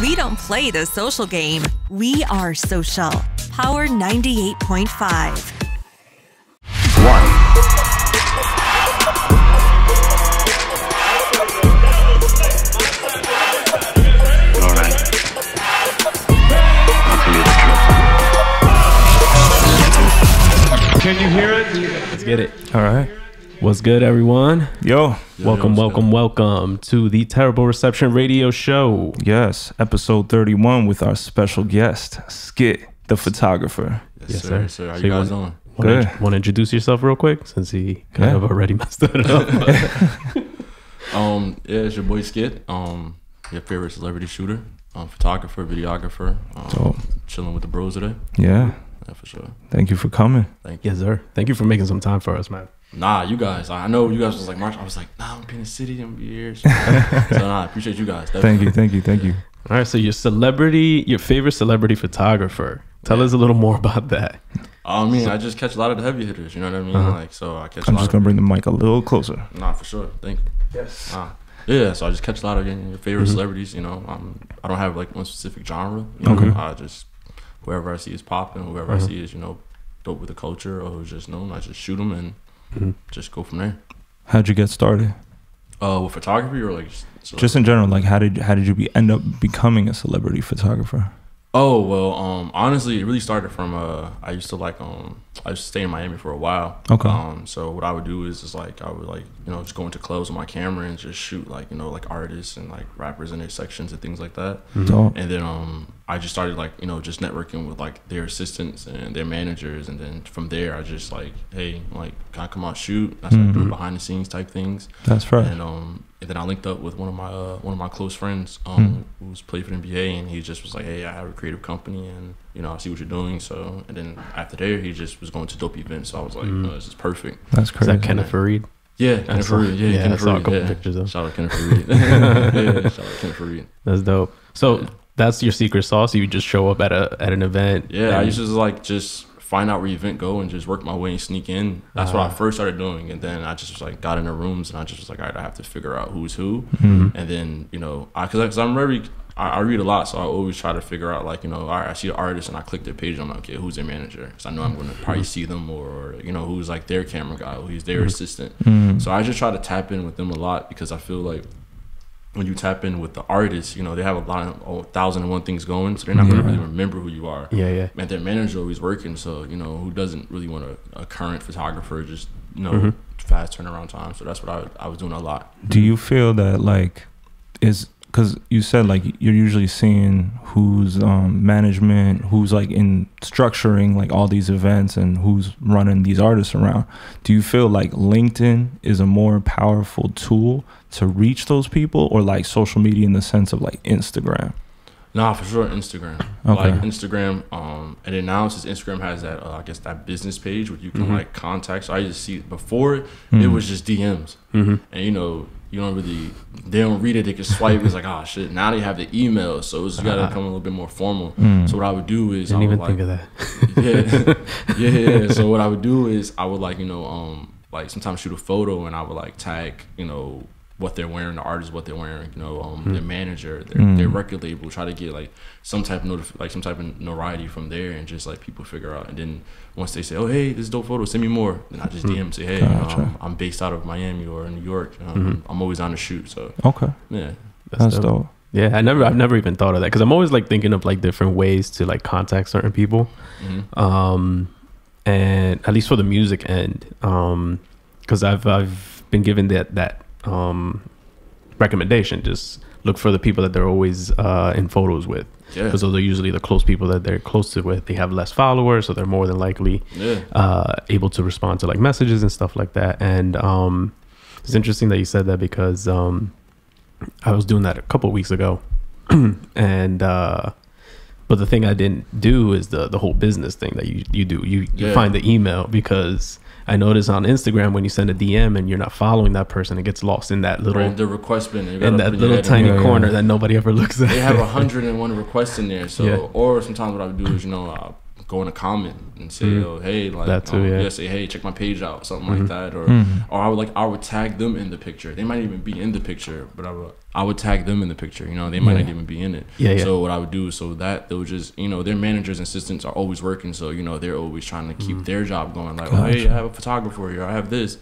We don't play the social game. We are social. Power 98.5. Can you hear it? Let's get it. All right. What's good, everyone? Yo. Welcome to the Terrible Reception Radio Show. Yes, episode 31 with our special guest, Skit, the photographer. Yes, sir. How you guys doing? Good. Want to introduce yourself real quick since he kind of already messed it up? Yeah, it's your boy Skit. Your favorite celebrity shooter, photographer, videographer. Chilling with the bros today. Yeah, for sure. Thank you for coming. Thank you. Yes, sir. Thank you for making some time for us, man. Nah, you guys. I know you guys was like March. I was like, nah, I'm in the city. I'm be here. So nah, I appreciate you guys. Definitely. Thank you. All right, so your favorite celebrity photographer. Tell us a little more about that. I mean, I just catch a lot of the heavy hitters. You know what I mean? Like, so I catch. I'm just gonna bring the mic a little closer. Nah, for sure. Thank you. Yes. Yeah, so I just catch a lot of your favorite celebrities. You know, I don't have like one specific genre. You know? I just whoever I see is popping, whoever I see is dope with the culture or who's just known, I just shoot them and just go from there. How'd you get started? With photography or like just in general? Like, how did you end up becoming a celebrity photographer? Oh well, honestly, it really started from I used to stay in Miami for a while. Okay. So what I would do is I would just go into clubs with my camera and just shoot like artists and like rappers in their sections and things like that. And then I just started just networking with like their assistants and their managers, and then from there I just like, hey, like, can I come out shoot? I started doing behind the scenes type things. That's right. And then I linked up with one of my close friends who's played for the NBA, and he just was like, hey, I have a creative company and I see what you're doing. So, and then after there he just was going to dope events, so I was like, this is perfect. That's crazy. Is that Kenneth Fareed? Yeah, Kenneth Fareed. Yeah, Kenneth I saw a couple Fareed. pictures of. Shout out Kenneth Fareed. Yeah, shout out Kenneth Fareed. That's dope. So that's your secret sauce? You just show up at an event? Yeah, I used to just find out where the event go and just work my way and sneak in. That's what I first started doing, and then I just was got in the rooms and I just was like, all right, I have to figure out who's who. And then because I read a lot, so I always try to figure out all right, I see the artist and I click their page and I'm like, okay, who's their manager? Because I know I'm going to probably see them, or who's like their camera guy, who's their assistant. So I just try to tap in with them a lot, because I feel like when you tap in with the artists, they have a lot of 1,001 things going, so they're not going to really remember who you are. Yeah. And their manager always working, so who doesn't really want a current photographer, just fast turnaround time. So that's what I was doing a lot. Do you feel that because you said you're usually seeing who's management, who's in structuring all these events, and who's running these artists around. Do you feel like LinkedIn is a more powerful tool to reach those people, or social media in the sense of Instagram? Nah, for sure Instagram. Okay. Instagram, and then now since Instagram has that, I guess that business page where you can contact. So I just see before it was just DMs, and you don't really, they don't read it, they can swipe. It's like, oh shit, now they have the email, so it's got to become a little bit more formal. So what I would do is didn't even think of that. Yeah. So what I would do is I would sometimes shoot a photo and I would tag what they're wearing, the artist, what they're wearing, their manager, their record label, try to get some type of notoriety from there, and just people figure out. And then once they say, oh hey, this is dope photo, send me more, then I just DM say, hey, I'm based out of Miami or New York, I'm always on the shoot. So okay, yeah, that's dope. Yeah, I've never even thought of that, because I'm always thinking of different ways to contact certain people, and at least for the music end, because I've been given that recommendation, just look for the people that they're always in photos with, because those are usually the close people that they're close to with. They have less followers, so they're more than likely able to respond to messages and stuff like that. And it's interesting that you said that, because I was doing that a couple of weeks ago, and but the thing I didn't do is the whole business thing that you do. You find the email, because I notice on Instagram when you send a DM and you're not following that person, it gets lost in that little the request bin, in that little tiny corner that nobody ever looks at. They have 101 requests in there. So or sometimes what I would do is go in a comment and say, "Oh, hey, like, that too, say, hey, check my page out," something like that, or I would tag them in the picture. They might even be in the picture, but I would tag them in the picture. You know, they might not even be in it. So what I would do, so that they'll just, you know, their managers and assistants are always working, so you know they're always trying to keep their job going. Like, oh, hey, I have a photographer here, I have this.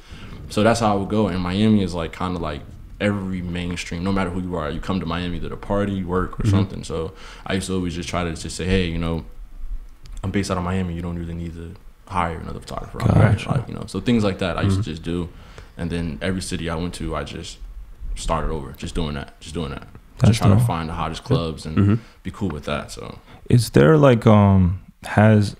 So that's how I would go. And Miami is like kind of like every mainstream, no matter who you are, you come to Miami to the party, work, or something. So I used to always just try to just say, hey, you know, I'm based out of Miami. You don't really need to hire another photographer. Like, you know, so things like that I used to just do. And then every city I went to, I just started over, just doing that. Just trying to find the hottest clubs and be cool with that. So is there like has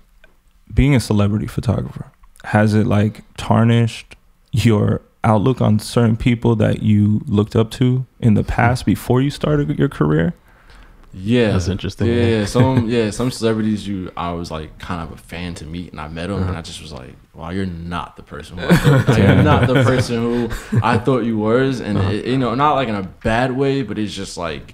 being a celebrity photographer, has it like tarnished your outlook on certain people that you looked up to in the past before you started your career? Yeah, that's interesting. Some celebrities I was like kind of a fan to meet, and I met them, and I just was like, wow, you're not the person who I thought, you're not the person who I thought you was. And it, you know, not like in a bad way, but it's just like,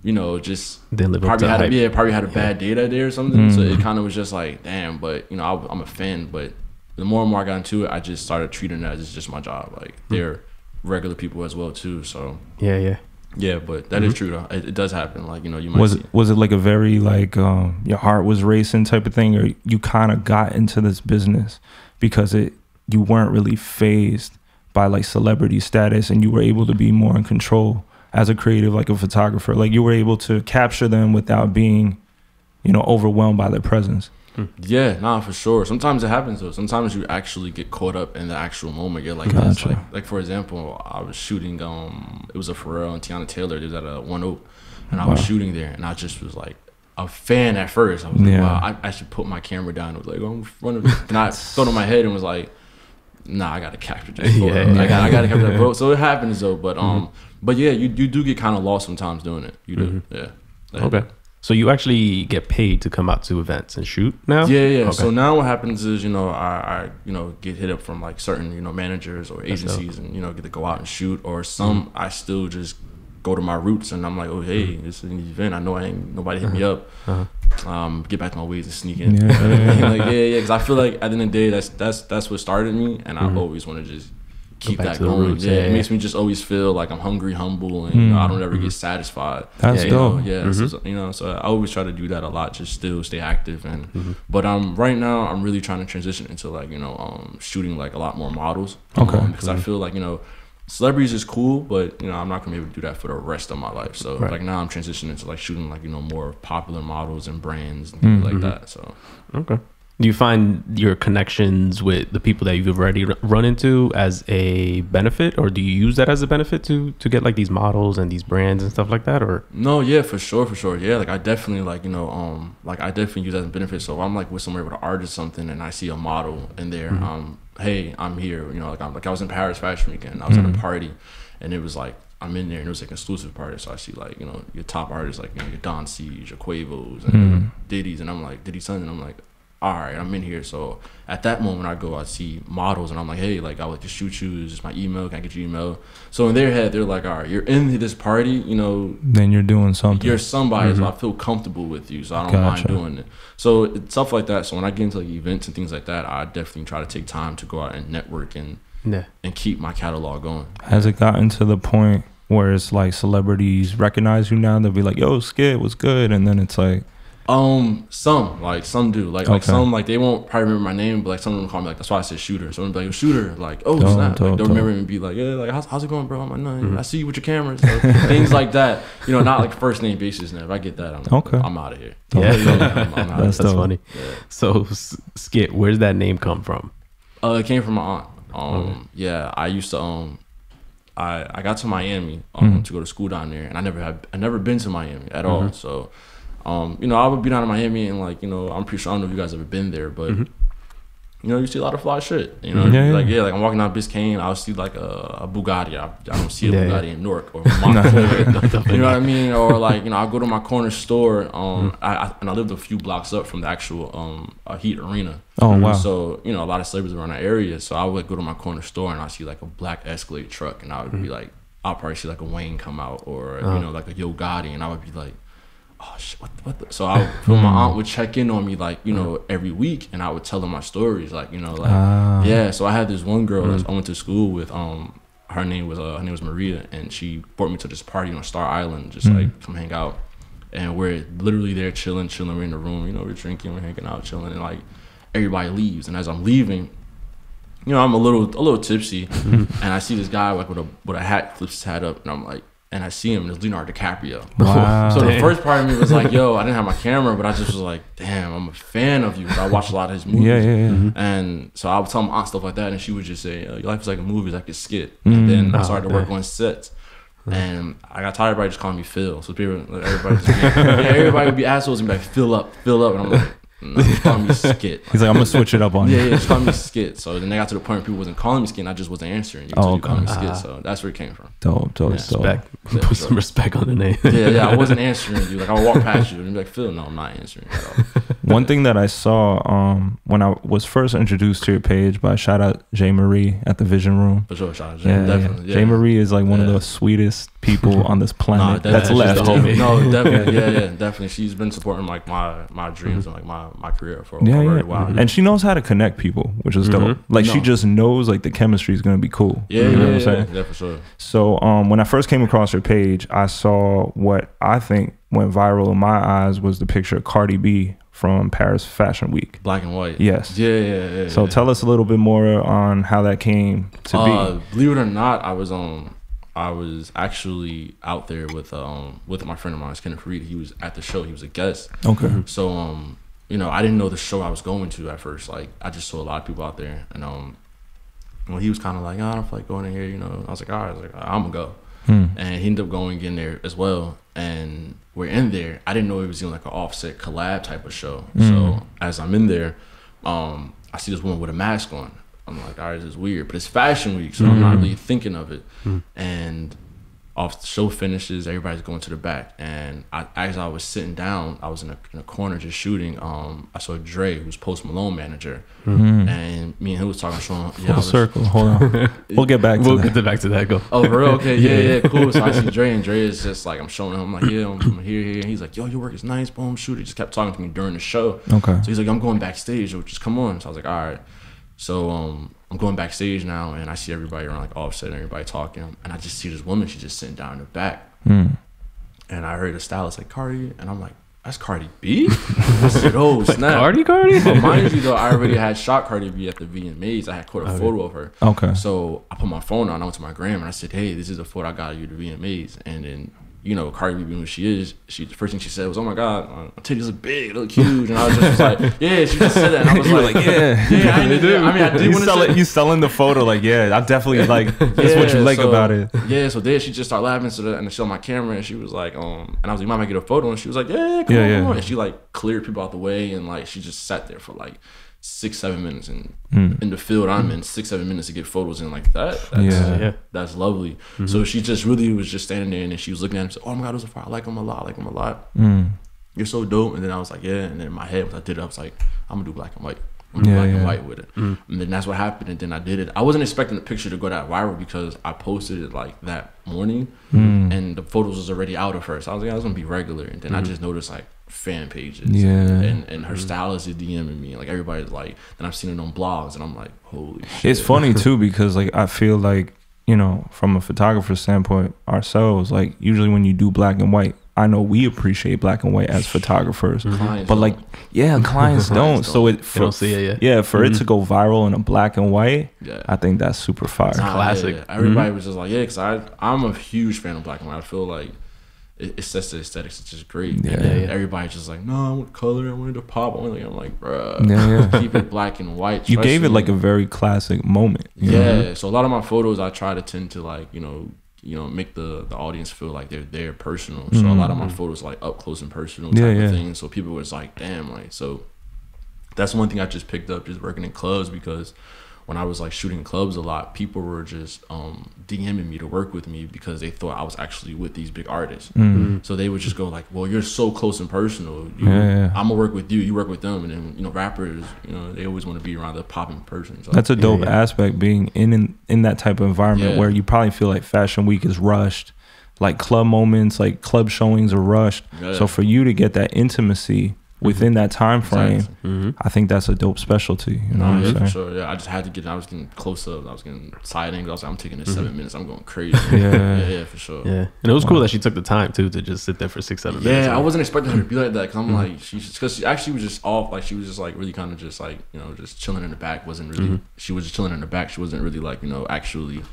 you know, just probably had a bad day that day or something. So it kind of was just like, damn. But you know, I'm a fan, but the more and more I got into it, I just started treating it as just my job. Like they're regular people as well too. So yeah, but that is true though. It does happen. Like, you know, you might was it like a very like your heart was racing type of thing, or you kind of got into this business because you weren't really fazed by like celebrity status, and you were able to be more in control as a creative, like a photographer. Like you were able to capture them without being, you know, overwhelmed by their presence. Yeah, nah, for sure. Sometimes it happens though. Sometimes you actually get caught up in the actual moment. You're like, like for example, I was shooting. It was a Pharrell and Tiana Taylor. It was at a One Oak, and I was shooting there, and I just was like a fan at first. I was like, wow, I should put my camera down. I was like, oh, I'm in front of it. And I thought in my head and was like, nah, I gotta capture this photo. I gotta capture that photo. So it happens though. But yeah, you do get kind of lost sometimes doing it. You do, yeah. Okay. So you actually get paid to come out to events and shoot now? Yeah. Okay. So now what happens is, you know, I you know, get hit up from like certain, you know, managers or agencies, and you know, get to go out and shoot. Or some I still just go to my roots, and I'm like, oh hey, this is an event. I know nobody hit me up. Get back to my ways and sneak in. Like because I feel like at the end of the day, that's what started me, and I always want to just keep that going. Roots, it makes me just always feel like I'm hungry, humble, and you know, I don't ever get satisfied. That's dope. So, you know, so I always try to do that a lot, just still stay active. And but right now I'm really trying to transition into like, you know, shooting like a lot more models. Because I feel like, you know, celebrities is cool, but you know, I'm not gonna be able to do that for the rest of my life. So like now I'm transitioning to like shooting like, you know, more popular models and brands and things like that. So do you find your connections with the people that you've already run into as a benefit, or do you use that as a benefit to get like these models and these brands and stuff like that? Or no, yeah, for sure. Yeah, like I definitely like, you know, like I definitely use that as a benefit. So if I'm like with somewhere with an artist or something, and I see a model in there, hey, I'm here. You know, like I was in Paris Fashion Week, and I was at a party, and it was like, I'm in there, and it was like an exclusive party. So I see like, you know, your top artists, like, you know, your Don C's, your Quavos, and Diddy's, and I'm like, Diddy's son, and I'm like, all right, I'm in here. So at that moment, I see models, and I'm like, hey, like I would like to shoot you. Is this my email? Can I get your email? So in their head, they're like, all right, you're in this party, you know. Then you're doing something. You're somebody, so I feel comfortable with you, so I don't mind doing it. So it's stuff like that. So when I get into like events and things like that, I definitely try to take time to go out and network and keep my catalog going. Has it gotten to the point where it's like celebrities recognize you now? They'll be like, yo, Skit, what's good? And then it's like, some do like some, like they won't probably remember my name, but like some of them call me, like that's why I said Shooter. So I'm like, Shooter, like, oh snap, like they'll remember me and be like, yeah, like how's it going, bro? I'm like, no, I see you with your cameras, so things like that, you know, not like first name basis. Now if I get that, I'm out of here. I'm out. That's funny. So Skit, where did that name come from? It came from my aunt. I used to I got to Miami to go to school down there, and I never been to Miami at all. So you know, I would be down in Miami, and like, you know, I'm pretty sure, I don't know if you guys ever been there, but you know, you see a lot of fly shit, you know. Like I'm walking down Biscayne, I'll see like a Bugatti. I don't see a Bugatti in Newark or Montclair. You know what I mean? Or like, you know, I'll go to my corner store. I lived a few blocks up from the actual Heat Arena. Oh wow! So you know, a lot of celebrities around that area. So I would go to my corner store, and I see like a black Escalade truck, and I would be like, I'll probably see like a Wayne come out, or you know, like a Yo Gotti, and I would be like, oh shit, what the? So my aunt would check in on me like, you know, every week, and I would tell her my stories, like, you know, like yeah. So I had this one girl that I went to school with. Her name was Maria, and she brought me to this party on Star Island, just like come hang out. And we're literally there chilling. We're in the room, you know, we're drinking, we're hanging out, chilling, and like everybody leaves. And as I'm leaving, you know, I'm a little tipsy, and I see this guy like with a hat, flips his hat up, and I'm like, and I see him, and it's Leonardo DiCaprio. Wow. So the first part of me was like, yo, I didn't have my camera, but I just was like, damn, I'm a fan of you. I watch a lot of his movies. Yeah. And so I would tell my aunt stuff like that, and she would just say, your life is like a movie, it's like a skit. And then I started to work on sets. And I got tired of everybody just calling me Phil. So people, everybody would be assholes and be like, fill up. And I'm like, no, just call me Skit. He's like, I'm gonna switch it up on you. Yeah, just call me Skit. So then they got to the point where people wasn't calling me Skit, and I just wasn't answering. You call me Skit. So that's where it came from. Dope. Respect. Put some respect on the name. Yeah, I wasn't answering you. Like I would walk past you and be like, Phil, no, I'm not answering at all. One thing that I saw when I was first introduced to your page by shout out Jay Marie at the Vision Room. For sure, shout out Jay. Definitely. Jay Marie is like one of the sweetest people on this planet that's left. No, definitely. Yeah, definitely. She's been supporting like my dreams and like my career for a very while. And she knows how to connect people, which is dope. Like she just knows like the chemistry is gonna be cool. Yeah, you know what I'm saying? Yeah, for sure. So when I first came across her page, I saw what I think went viral in my eyes was the picture of Cardi B from Paris Fashion Week. Black and white. Yes. Yeah. So tell us a little bit more on how that came to be. Believe it or not, I was actually out there with my friend of mine, Kenneth Farid. He was at the show. He was a guest. Okay. So you know, I didn't know the show I was going to at first. Like I just saw a lot of people out there, and well, he was kind of like, I don't feel like going in here. You know, I was like, all right, I'm gonna go. And he ended up going in there as well. And we're in there. I didn't know it was doing like an offset collab type of show. So as I'm in there, I see this woman with a mask on. I'm like, all right, this is weird, but it's Fashion Week, so I'm not really thinking of it. And off the show finishes, everybody's going to the back, and as I was sitting down, I was in a corner just shooting. I saw Dre, who's Post Malone manager, and me and him was talking. Showing, Full circle. Hold on, we'll get back to that. Get back to that. Go. Oh, for real? Okay, yeah, cool. So I see Dre, and Dre is just like, I'm showing him. I'm like, yeah, I'm here. And he's like, yo, your work is nice, boom, shoot. He just kept talking to me during the show. Okay. So he's like, I'm going backstage. Just come on. So I was like, all right. So I'm going backstage now, and I see everybody around like Offset and everybody talking, and I just see this woman. She's just sitting down in the back, and I heard the stylist like Cardi, and I'm like, that's Cardi B. I said, oh snap, Cardi. But mind you though, I already had shot Cardi B at the VMAs. I had caught a photo of her. Okay. So I put my phone on. I went to my gram and I said, hey, this is a photo I got of you at the VMAs, and then. You know, Cardi B being who she is, the first thing she said was, oh my God, my titties look big, they look huge. And I was just like, yeah, she just said that. And I was like, yeah, I did want to say you selling the photo, like, yeah, I definitely like, that's what you like about it. Yeah, so then she just started laughing and she showed my camera, and she was like, and I was like, Mom, I get a photo? And she was like, yeah, come on. And she like cleared people out the way, and like, she just sat there for like 6-7 minutes, and in the field I'm in 6-7 minutes to get photos in like that. That's lovely. So she just really was just standing there, and then she was looking at him and said, oh my God, those are fire. I like them a lot. You're so dope. And then I was like, yeah. And then in my head, when I did it, I was like, I'm gonna do black and white. I'm gonna do black and white with it. And then that's what happened. And then I did it. I wasn't expecting the picture to go that viral because I posted it like that morning, and the photos was already out of her. So I was like, I was gonna be regular. And then I just noticed like fan pages, and her stylist is DMing me, like everybody's like, and I've seen it on blogs, and I'm like, holy shit. It's funny too because like I feel like, you know, from a photographer standpoint ourselves, like usually when you do black and white, I know we appreciate black and white as photographers, but like clients don't. So it for it to go viral in a black and white, I think that's super fire. Classic. Everybody was just like, because I'm a huge fan of black and white. I feel like it sets the aesthetics. It's just great. Everybody's just like, no, I want color. I wanted to pop. I'm like, bruh, keep it black and white. You gave it like a very classic moment. You know? So a lot of my photos, I try to tend to like, you know, make the audience feel like they're there personal. So a lot of my photos like up close and personal type of thing. So people was like, damn, like, so that's one thing I just picked up just working in clubs, because when I was like shooting clubs a lot, people were just DMing me to work with me because they thought I was actually with these big artists. So they would just go like, well, you're so close and personal. I'm gonna work with you, you work with them. And then, you know, rappers, you know, they always want to be around the popping person. So that's a dope aspect, being in that type of environment where you probably feel like Fashion Week is rushed. like club moments, like club showings are rushed. So for you to get that intimacy within that time frame, I think that's a dope specialty. You know what I'm saying? For sure. Yeah, I just had to get. I was getting close up. I was getting side angles. I was like, I'm taking it 7 minutes. I'm going crazy. Yeah, for sure. Yeah, and it was cool that she took the time too to just sit there for 6-7 minutes. Yeah, I wasn't expecting her to be like that. Cause I'm like, because she actually was just off. Like she was just like really kind of just like just chilling in the back. Wasn't really. She was just chilling in the back. She wasn't really like actually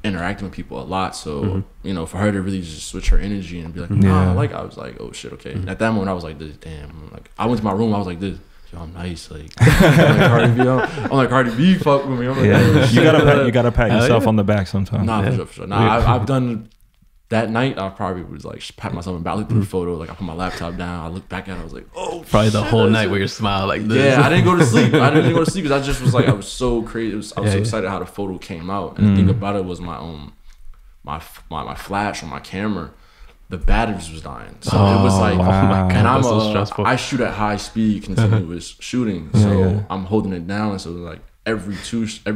interacting with people a lot. So for her to really just switch her energy and be like, nah, like I was like, oh shit, okay. And at that moment I was like, this, damn. Like I went to my room, I was like, this, yo, I'm nice. Like I'm like Cardi B, I'm like Cardi B, fuck with me. I'm like, you gotta pat yourself on the back sometimes. Nah, for sure. Nah, I've done. That night, I probably was like pat myself on the back. I looked through the photo, like I put my laptop down. I looked back at it. I was like, oh, probably the whole night where you smile like this. Yeah, I didn't go to sleep. I didn't go to sleep because I just was like, I was so crazy. I was so excited how the photo came out. And the thing about it was my flash on my camera, the batteries was dying. So it was like, and I'm so stressful. I shoot at high speed, continuous shooting. So I'm holding it down. So like every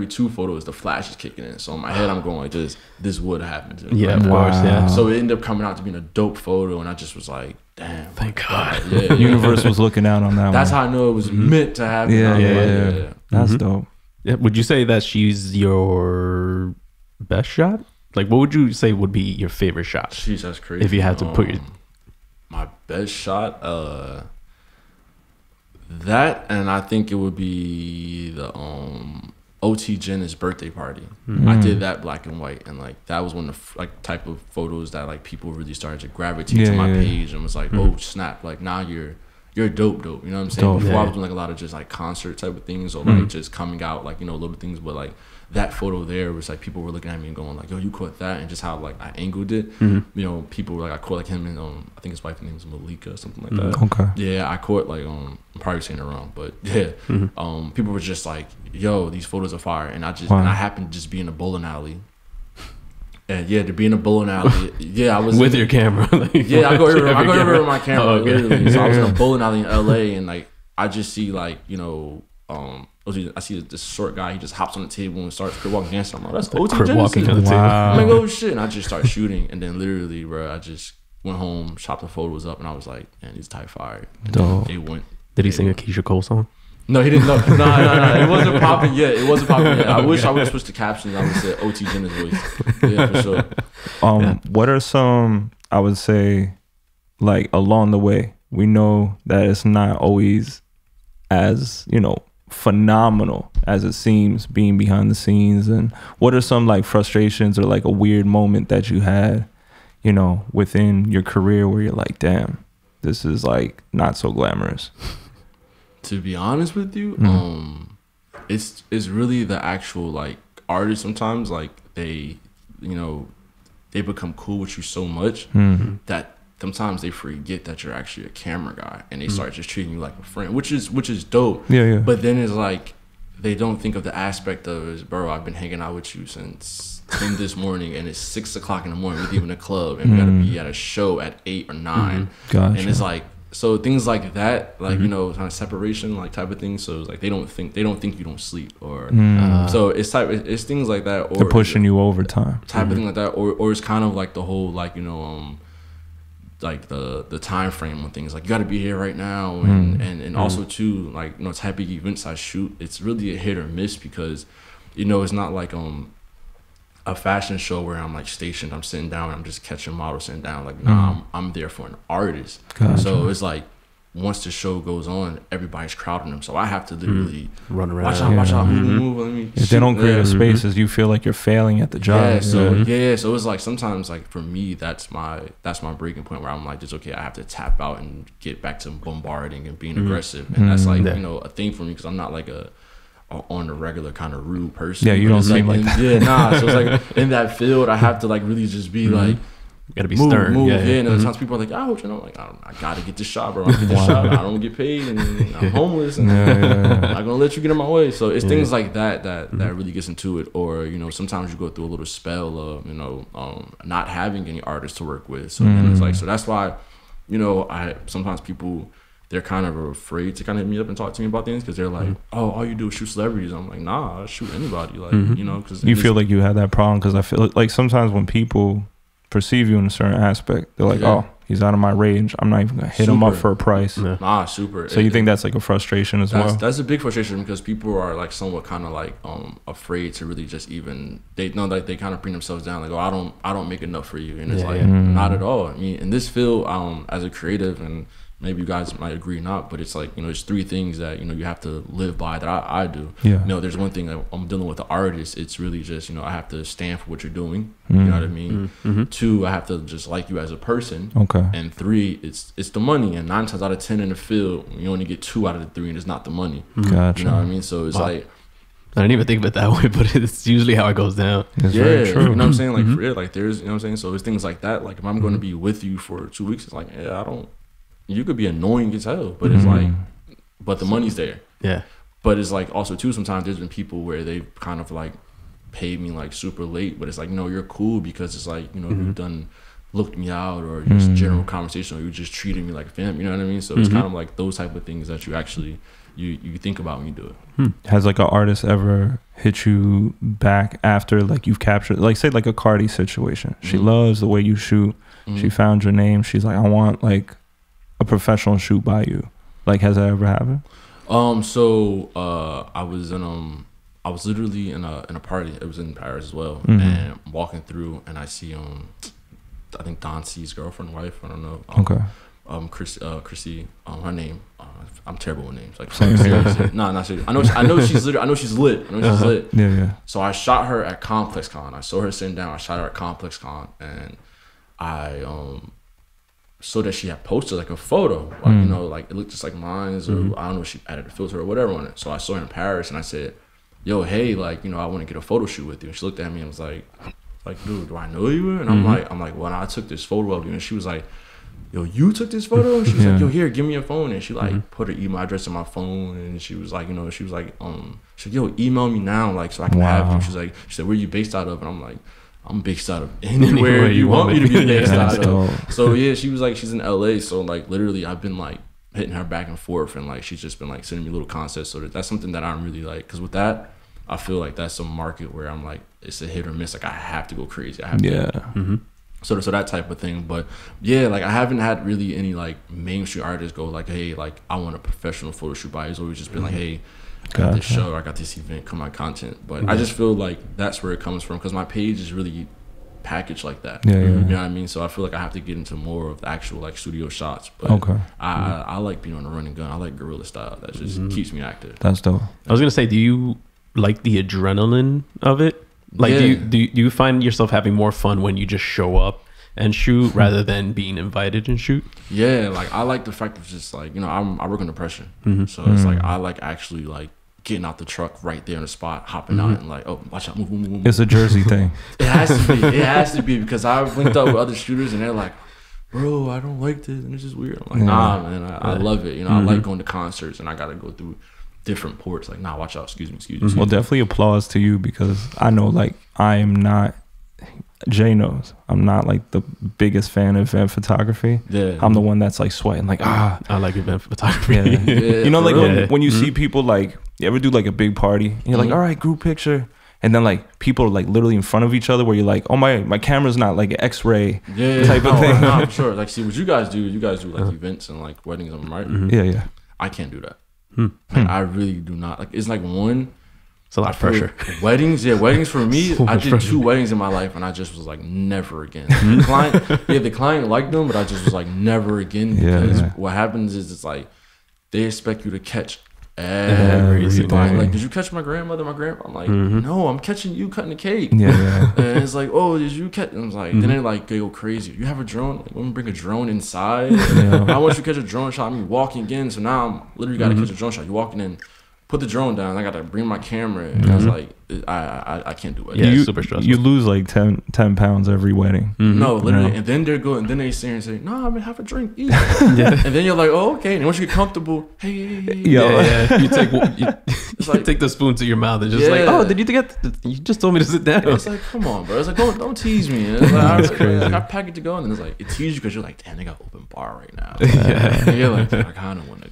two photos, the flash is kicking in. So in my head, I'm going like this would happen to me. Yeah, of course. Yeah. So it ended up coming out to being a dope photo, and I just was like, damn, thank God. The universe was looking out on that. That's how I know it was meant to happen. Yeah. That's dope. Yeah. Would you say that she's your best shot? Like, what would you say would be your favorite shot? Jeez, that's crazy. If you had to put your my best shot, that, and I think it would be the OT Jenna's birthday party. I did that black and white, and like that was one of the type of photos that like people really started to gravitate to my page and was like, oh snap, like now you're dope. You know what I'm saying? Before I was doing like a lot of just like concert type of things or like just coming out like little things, but like that photo there was like people were looking at me and going like, yo, you caught that, and just how like I angled it. People were like, I caught like him and I think his wife's name was Malika or something like that. Okay. Yeah, I caught like I'm probably saying it wrong, but yeah, people were just like, yo, these photos are fire, and and I happened to just be in a bowling alley. And to be in a bowling alley, I was with your camera. Like, I go everywhere with my camera, literally. So I was in a bowling alley in LA, and like I just see like I see this short guy. He just hops on the table and starts crip walking dancing. I'm like, that's OT crip walking on the table. I'm like, oh shit! And I just start shooting, and then literally, bro, I just went home, chopped the photos up, and I was like, man, these type fire. They went. Did he sing a Keisha Cole song? No, he didn't. No. It wasn't popping yet. I wish I would have switched the captions. I would have said OT Jenna's voice. Yeah, for sure. What are some, I would say, like along the way? We know that it's not always as, phenomenal as it seems being behind the scenes. And what are some like frustrations or like a weird moment that you had, within your career where you're like, damn, this is like not so glamorous? To be honest with you, it's really the actual like artists. Sometimes like they become cool with you so much that sometimes they forget that you're actually a camera guy, and they start just treating you like a friend, which is dope. Yeah. But then it's like they don't think of the aspect of, bro, I've been hanging out with you since 10 this morning, and it's 6 o'clock in the morning. We're leaving the club, and we gotta be at a show at 8 or 9. Gotcha. And it's like, so things like that, like kind of separation, like type of thing. So it's like they don't think you don't sleep, or so it's things like that, or they're pushing you over time, type of thing like that, or it's kind of like the whole like like the time frame on things, like you got to be here right now, and also too like type of events I shoot, it's really a hit or miss, because it's not like a fashion show where I'm like stationed, I'm sitting down, I'm just catching models sitting down. Like I'm there for an artist. Gotcha. So it's like once the show goes on, everybody's crowding them, so I have to literally run around, watch out, move. Let me. If they don't create spaces, you feel like you're failing at the job. So it's like sometimes like for me, that's my breaking point where I'm like, just okay, I have to tap out and get back to bombarding and being aggressive, and that's like a thing for me, because I'm not like a on the regular kind of rude person. Yeah, you don't seem like that. Yeah, nah. So it's like in that field, I have to like really just be like, you gotta be stern. Move. And other times people are like, oh, like I gotta get this shot, bro. I get this shot. I don't get paid, and I'm homeless, and I'm not gonna let you get in my way. So it's things like that really gets into it. Or sometimes you go through a little spell of not having any artists to work with. So then it's like, so that's why I sometimes people, they're kind of afraid to kind of hit me up and talk to me about things, because they're like, oh, all you do is shoot celebrities. I'm like, nah, I shoot anybody. Like, because you feel like you have that problem, because I feel like sometimes when people perceive you in a certain aspect. They're like, oh, he's out of my range. I'm not even gonna hit him up for a price. Nah, super. So you think that's like a frustration as well? That's a big frustration because people are like somewhat kind of like afraid to really just even, they know like they kind of bring themselves down like, oh, I don't make enough for you, and it's not at all. I mean, in this field, as a creative, and maybe you guys might agree or not, but it's like, there's 3 things that, you have to live by that I do. Yeah. There's one thing that I'm dealing with the artist. It's really just, I have to stand for what you're doing. You know what I mean? 2, I have to just like you as a person. Okay. And 3, it's the money. And 9 times out of 10 in the field, you only get 2 out of the 3, and it's not the money. Gotcha. You know what I mean? So it's like, I didn't even think of it that way, but it's usually how it goes down. It's very true. You know what I'm saying? Like for real, like there's, you know what I'm saying? So it's things like that. Like if I'm going to be with you for 2 weeks, it's like, you could be annoying as hell, but it's like, but the money's there. Yeah. But it's like also too, sometimes there's been people where they've kind of like paid me like super late, but it's like, no, you're cool because it's like, you've done looked me out, or just general conversation, or you just treated me like fam, you know what I mean? So it's kind of like those type of things that you actually you think about when you do it. Has like an artist ever hit you back after like you've captured, like say like a Cardi situation? She loves the way you shoot. She found your name. She's like, I want like a professional shoot by you. Like, has that ever happened? So I was literally in a party. It was in Paris as well, and walking through, and I see I think Don C's girlfriend, wife, I don't know. Chrissy, her name. I'm terrible with names. Like, not serious. I know she's lit. I know she's lit. Yeah. So I shot her at Complex Con. I saw her sitting down. I shot her at Complex Con, and I so that she had posted like a photo, like like it looked just like mine, or I don't know if she added a filter or whatever on it. So I saw her in Paris, and I said, "Yo, hey, like I want to get a photo shoot with you." And she looked at me and was like, "Dude, do I know you?" And I'm like, "Well, I took this photo of you." And she was like, "Yo, you took this photo?" And she was like, "Yo, here, give me your phone." And she like put her email address in my phone, and she was like, she was like, "Yo, email me now, like so I can have you." She said, "Where are you based out of?" And I'm like, I'm based out of anywhere you want me to be based out of. So yeah, she was like, she's in LA. So like literally I've been like hitting her back and forth, and like she's just been like sending me little concepts. So that's something that I'm really like, because with that, I feel like that's a market where I'm like, it's a hit or miss. Like I have to go crazy. I have to. So that type of thing. But yeah, like I haven't had really any like mainstream artists go like, hey, like I want a professional photo shoot by. It's always just been like, hey, I got this show, I got this event, come my content. But I just feel like that's where it comes from, because my page is really packaged like that. You know what I mean? So I feel like I have to get into more of the actual like studio shots. But I like being on the running gun. I like guerrilla style. That just keeps me active. That's dope. I was gonna say, do you like the adrenaline of it? Like, do you find yourself having more fun when you just show up and shoot rather than being invited and shoot? Yeah, like I like the fact of just like, I work under pressure. So it's like I like actually like getting out the truck right there on the spot, hopping out and like, oh, watch out, move. It's a Jersey thing. It has to be because I've linked up with other shooters and they're like, bro, I don't like this, and it's just weird. I'm like, nah, man, I love it. I like going to concerts, and I gotta go through different ports. Like, nah, watch out, excuse me. Well, definitely applause to you, because I know like I am not, Jay knows I'm not like the biggest fan of event photography. I'm the one that's like sweating like, I like event photography. Like when you see people, like you ever do like a big party and you're like, all right, group picture, and then like people are like literally in front of each other where you're like, oh, my camera's not like an X-ray type of thing. Nah, for sure. Like, see what you guys do like events and like weddings, right? Yeah I can't do that. Like, I really do not. Like, it's like one, it's a lot of pressure. Weddings for me, I did 2 weddings in my life, and I just was like, never again. The client liked them, but I just was like, never again. Because what happens is, it's like they expect you to catch everything. Like, did you catch my grandmother, my grandpa? I'm like, no, I'm catching you cutting the cake. And it's like, oh, did you catch? And I was like, then they like go crazy. You have a drone? Like, let me bring a drone inside. I want you to catch a drone shot. I'm walking in, so now I'm literally got to catch a drone shot. You're walking in. Put the drone down. I gotta bring my camera, and I was like, I can't do it. Yeah, it's super stressful. You lose like 10 pounds every wedding. No, literally. And then they say, "No, I'm gonna have a drink." And then you're like, "Oh, okay." And once you get comfortable, hey. You take the spoon to your mouth and just like, "Oh, did you get? You just told me to sit down." It's like, come on, bro. It's like, don't tease me. And it's like, that's crazy. Like, I pack it to go, and then it's like it teases you because you're like, damn, they got open bar right now. And you're like, I kind of want to.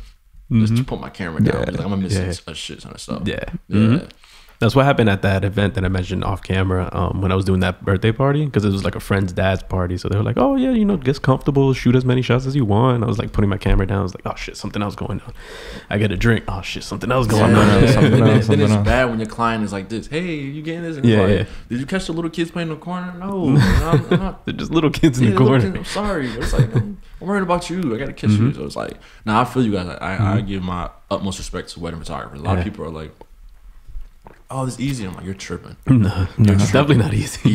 Just to put my camera down. Like, I'm gonna miss a shit ton of stuff. That's what happened at that event that I mentioned off camera when I was doing that birthday party, because it was like a friend's dad's party. So they were like, oh yeah, you know, get comfortable, shoot as many shots as you want. I was like putting my camera down. I was like, oh shit, something else going on. I get a drink. Oh shit, something else going on. Then it's bad when your client is like this. Hey, you getting this? And did you catch the little kids playing in the corner? No, I'm not. They're just little kids in the corner. I'm sorry, but it's like I'm worried about you. I gotta catch you. So it's like, I feel you guys. I give my utmost respect to wedding photographers. A lot of people are like, oh, this is easy. I'm like, you're tripping. No, it's definitely not easy.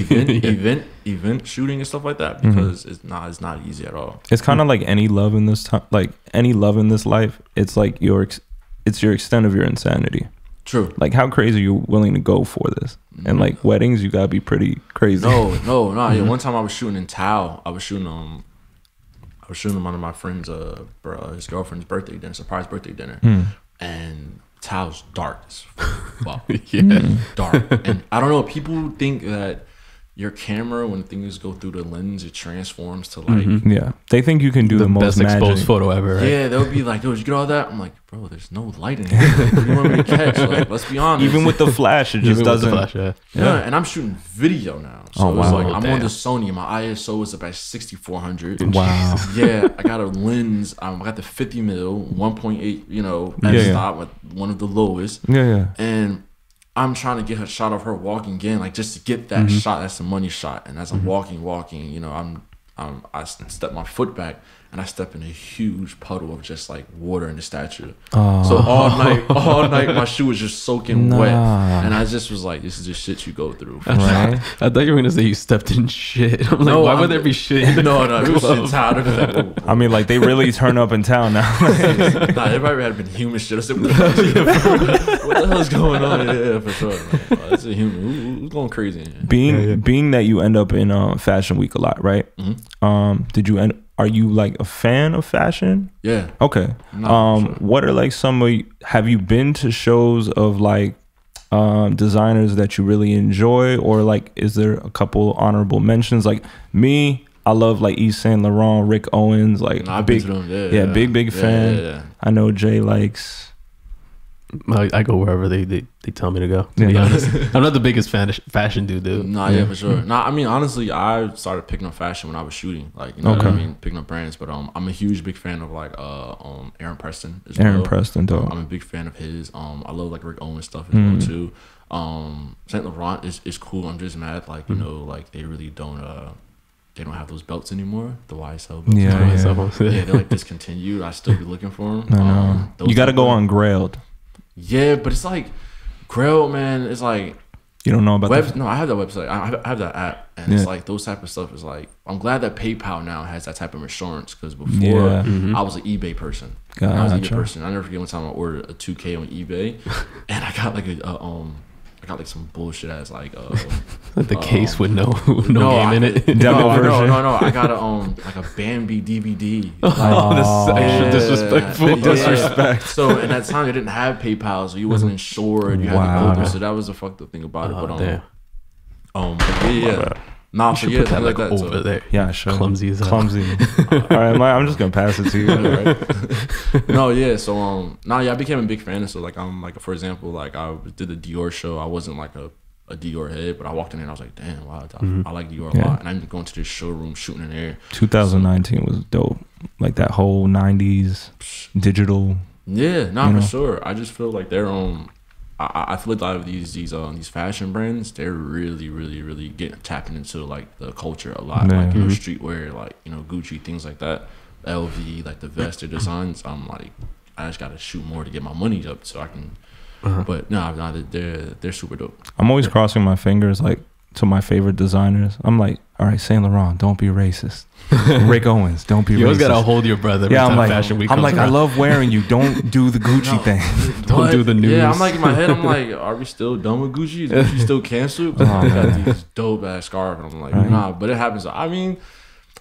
Event shooting and stuff like that, because it's not easy at all. It's kind of like any love in this time, like any love in this life. It's like it's your extent of your insanity. True. Like, how crazy are you willing to go for this? And like weddings, you gotta be pretty crazy. No. Yeah, one time I was shooting in Tao. I was shooting one of my friends, his girlfriend's birthday dinner, surprise birthday dinner, and Tao's dark as fuck. Dark. And I don't know, people think that your camera, when things go through the lens, it transforms to like they think you can do the most best exposed photo ever, right? Yeah, they'll be like, yo, did you get all that? I'm like, bro, there's no light in here. What do you want me to catch? Like, let's be honest. Even with the flash, it just doesn't. Yeah, and I'm shooting video now. So it's like, I'm on the Sony, my ISO is up at 6400. Wow. Yeah, I got a lens. I got the 50 mil, 1.8, f-stop with one of the lowest. Yeah. And I'm trying to get a shot of her walking in, like just to get that shot. That's a money shot. And as I'm walking, I step my foot back and I step in a huge puddle of just like water in the statue. So all night my shoe was just soaking wet, and I just was like, this is just shit you go through. Right? I thought you were gonna say you stepped in shit. I'm like, why would there be shit? No, it was shit town. I mean, like, they really turn up in town now. Everybody had been human shit. I said, what the hell is going on? Yeah, for sure. It's a human. Who's going crazy? Being that you end up in Fashion Week a lot, right? Are you like a fan of fashion? Yeah. Okay. Sure. What are like have you been to shows of like designers that you really enjoy, or like is there a couple honorable mentions? Like me, I love like Yves Saint Laurent, Rick Owens, like big fan. Yeah. I know Jay likes. I go wherever they tell me to go, to be honest. I'm not the biggest fashion dude. Yeah, for sure. I mean, honestly, I started picking up fashion when I was shooting, like, what I mean, picking up brands. But I'm a huge big fan of like Aaron Preston as well. Aaron Preston, dope. I'm a big fan of his. I love like Rick Owens stuff as well too. Saint Laurent is cool. I'm just mad, like, like they really don't they don't have those belts anymore, the YSL belts. They're like discontinued. I still be looking for them. I know. You got to go on Grailed. Yeah, but it's like Grail, man. It's like, you don't know about that? No, I have that website. I have that app, and it's like those type of stuff is like. I'm glad that PayPal now has that type of insurance, because before I was an eBay person. I was an eBay person. I never forget one time I ordered a 2K on eBay, and I got like I got like some bullshit as like the case with no game in it. No. I got like a Bambi DVD. This extra disrespectful. Disrespect. So in that time they didn't have PayPal, so you wasn't insured. You had to go through. So that was the fucked up thing about it. But Nah, you should put that like that over there. Yeah, sure. Clumsy as hell. Clumsy. All right, I'm just gonna pass it to you. Right? No, yeah. So I became a big fan. So like I'm like, for example, like I did the Dior show. I wasn't like a Dior head, but I walked in there and I was like, damn, wow, I like Dior a lot. And I'm going to this showroom shooting in there. 2019 was dope. Like that whole 90s digital. Yeah, for sure. I just feel like they're I feel like a lot of these fashion brands, they're really, really, really tapping into like the culture a lot, like streetwear, like Gucci, things like that, LV, like the vest, their designs. I'm like, I just gotta shoot more to get my money up so I can. But they're super dope. I'm always crossing my fingers like to my favorite designers. I'm like, all right, Saint Laurent, don't be racist. Rick Owens, don't be racist. You always gotta hold your brother. Yeah, I'm like, Fashion Week I love wearing you. Don't do the Gucci thing. Don't do the news. Yeah, I'm like in my head, I'm like, are we still done with Gucci? Is Gucci still canceled? I got these dope ass scarves. I'm like, nah, but it happens. I mean,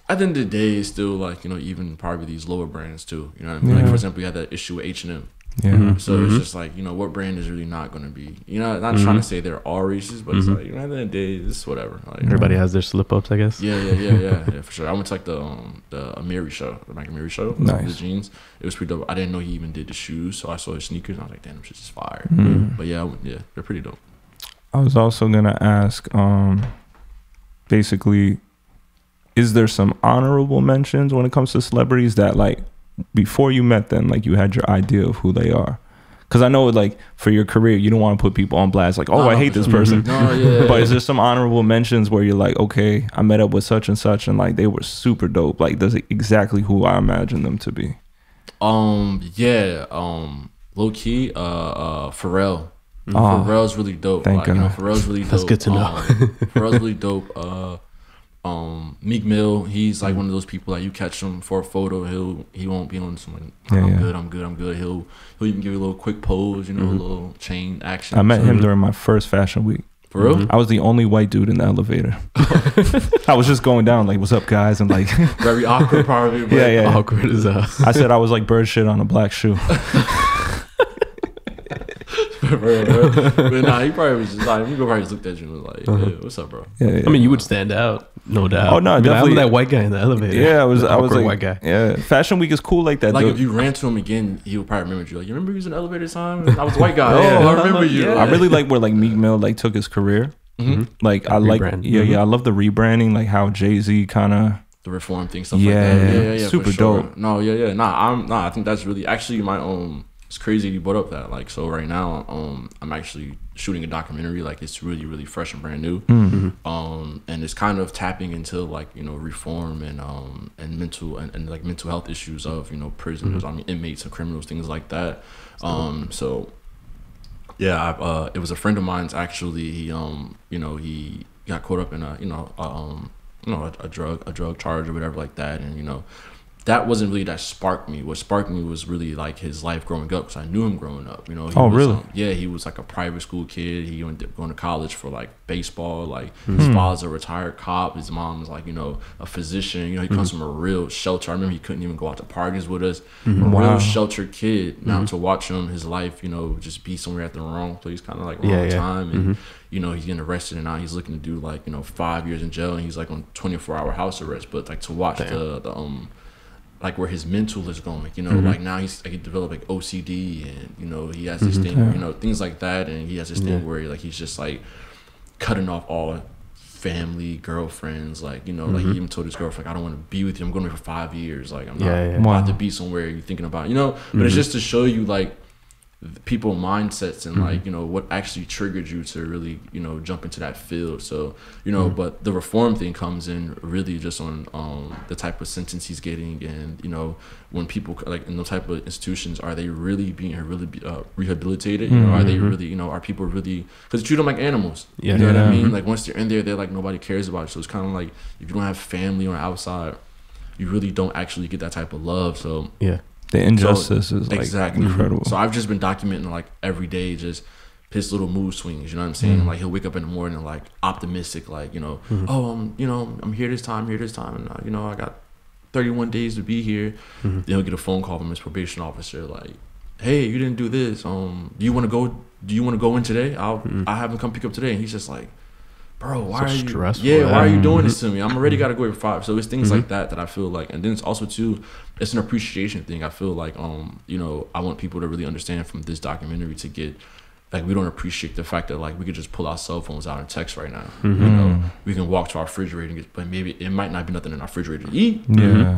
at the end of the day, it's still like even probably these lower brands too. You know what I mean? Like for example, you had that issue with H&M. Yeah. So it's just like, what brand is really not going to be, not trying to say they're all racist, but it's like, at the end of the day, it's whatever. Like, everybody has their slip ups, I guess. Yeah, for sure. I went to like the Amiri show, the Mike Amiri show. Nice. The jeans. It was pretty dope. I didn't know he even did the shoes, so I saw his sneakers and I was like, damn, this shit is fire. But yeah, they're pretty dope. I was also gonna ask, basically, is there some honorable mentions when it comes to celebrities that like before you met them, like you had your idea of who they are? Because I know, like, for your career, you don't want to put people on blast, like, oh, I hate this person. But is there some honorable mentions where you're like, okay, I met up with such and such, and like they were super dope. Like, that's exactly who I imagine them to be. Low key, Pharrell. Pharrell's really dope. Thank God. Pharrell's really dope. That's good to know. Pharrell's really dope. Meek Mill, he's like one of those people that you catch him for a photo, he won't be on someone. I'm good. He'll even give you a little quick pose, you know, a little chain action. I met him during my first fashion week. For real? I was the only white dude in the elevator. I was just going down like, what's up, guys? And like very awkward, probably. Yeah. Awkward as I said I was like bird shit on a black shoe. But nah, he probably was just like, probably just looked at you and was like, hey, what's up, bro? Yeah. I mean, you would stand out, no doubt. Oh no, definitely. I'm that white guy in the elevator. Yeah, I was like, white guy. Yeah, fashion week is cool like that. Like dude. if you ran to him again, he would probably remember you. Like, you remember he was in the elevator time? I was a white guy. I remember you. I really like where like Meek Mill like took his career. Like I like, I love the rebranding, like how Jay-Z kind of the reform thing, stuff like that. Yeah, super dope. No, I think that's really actually my it's crazy you brought up that. Like, so right now, I'm actually shooting a documentary. Like, it's really, really fresh and brand new. And it's kind of tapping into like, you know, reform and mental and like mental health issues of, you know, prisoners, I mean, inmates and criminals, things like that. So yeah, it was a friend of mine's actually. He you know, he got caught up in a drug charge or whatever like that, and you know. That wasn't really that sparked me. What sparked me was really like his life growing up, because I knew him growing up. You know. Really? He was like a private school kid. He went going to college for like baseball. Like his father's a retired cop. His mom's like, you know, a physician. You know, he comes from a real shelter. I remember he couldn't even go out to parties with us. A real sheltered kid. Now to watch him, his life, you know, just be somewhere at the wrong place, kind of like wrong time, and you know, he's getting arrested, and now he's looking to do like, you know, 5 years in jail, and he's like on 24-hour house arrest. But like to watch the like where his mental is going, you know, like now he's like he developed like OCD, and you know he has this thing, you know, things like that, and he has this thing where like he's just like cutting off all family, girlfriends, like, you know, like he even told his girlfriend, like, I don't want to be with you. I'm going away for 5 years. Like I'm not about to be somewhere you're thinking about, you know. But it's just to show you like people mindsets and like, you know, what actually triggered you to really, you know, jump into that field. So, you know, but the reform thing comes in really just on the type of sentence he's getting, and you know, when people like in those type of institutions, are they really being rehabilitated? You know, are they really, you know, are people really, because they treat them like animals, you know what I mean? Like once they're in there, they're like, nobody cares about you. So it's kind of like if you don't have family on the outside, you really don't actually get that type of love. So the injustice is like incredible. So I've just been documenting like every day, just his little mood swings. You know what I'm saying? Like he'll wake up in the morning like optimistic, like, you know, you know, I'm here this time, and you know, I got 31 days to be here. Then he'll get a phone call from his probation officer, like, hey, you didn't do this. Do you want to go in today? I have him come pick up today. And he's just like, bro, why are you stressful? Yeah, why are you doing this to me? I'm already got to go at 5. So it's things like that I feel like, and then it's also too, it's an appreciation thing. I feel like you know, I want people to really understand from this documentary to get like, we don't appreciate the fact that like we could just pull our cell phones out and text right now. You know, we can walk to our refrigerator and get, but maybe it might not be nothing in our refrigerator to eat.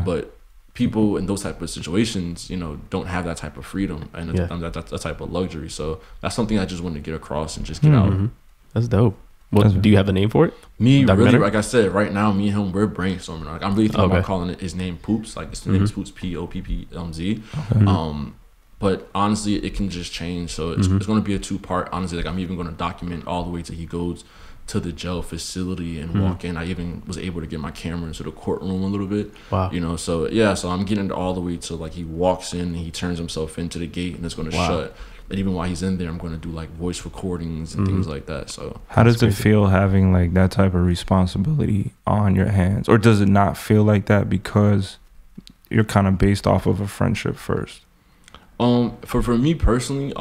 But people in those type of situations, you know, don't have that type of freedom and that type of luxury. So that's something I just wanted to get across and just get out. That's dope. Well, do you have a name for it? Me, really, like I said, right now, me and him, we're brainstorming. Like, I'm really thinking about calling it his name Poops. Like his name is Poops, Poppz. But honestly, it can just change. So it's going to be a 2-part. Honestly, like I'm even going to document all the way till he goes to the jail facility and walk in. I even was able to get my camera into the courtroom a little bit. Wow. You know, so yeah, so I'm getting all the way to like he walks in and he turns himself into the gate and it's going to shut. And even while he's in there, I'm going to do like voice recordings and things like that. So how does it feel having like that type of responsibility on your hands? Or does it not feel like that because you're kind of based off of a friendship first? For me personally,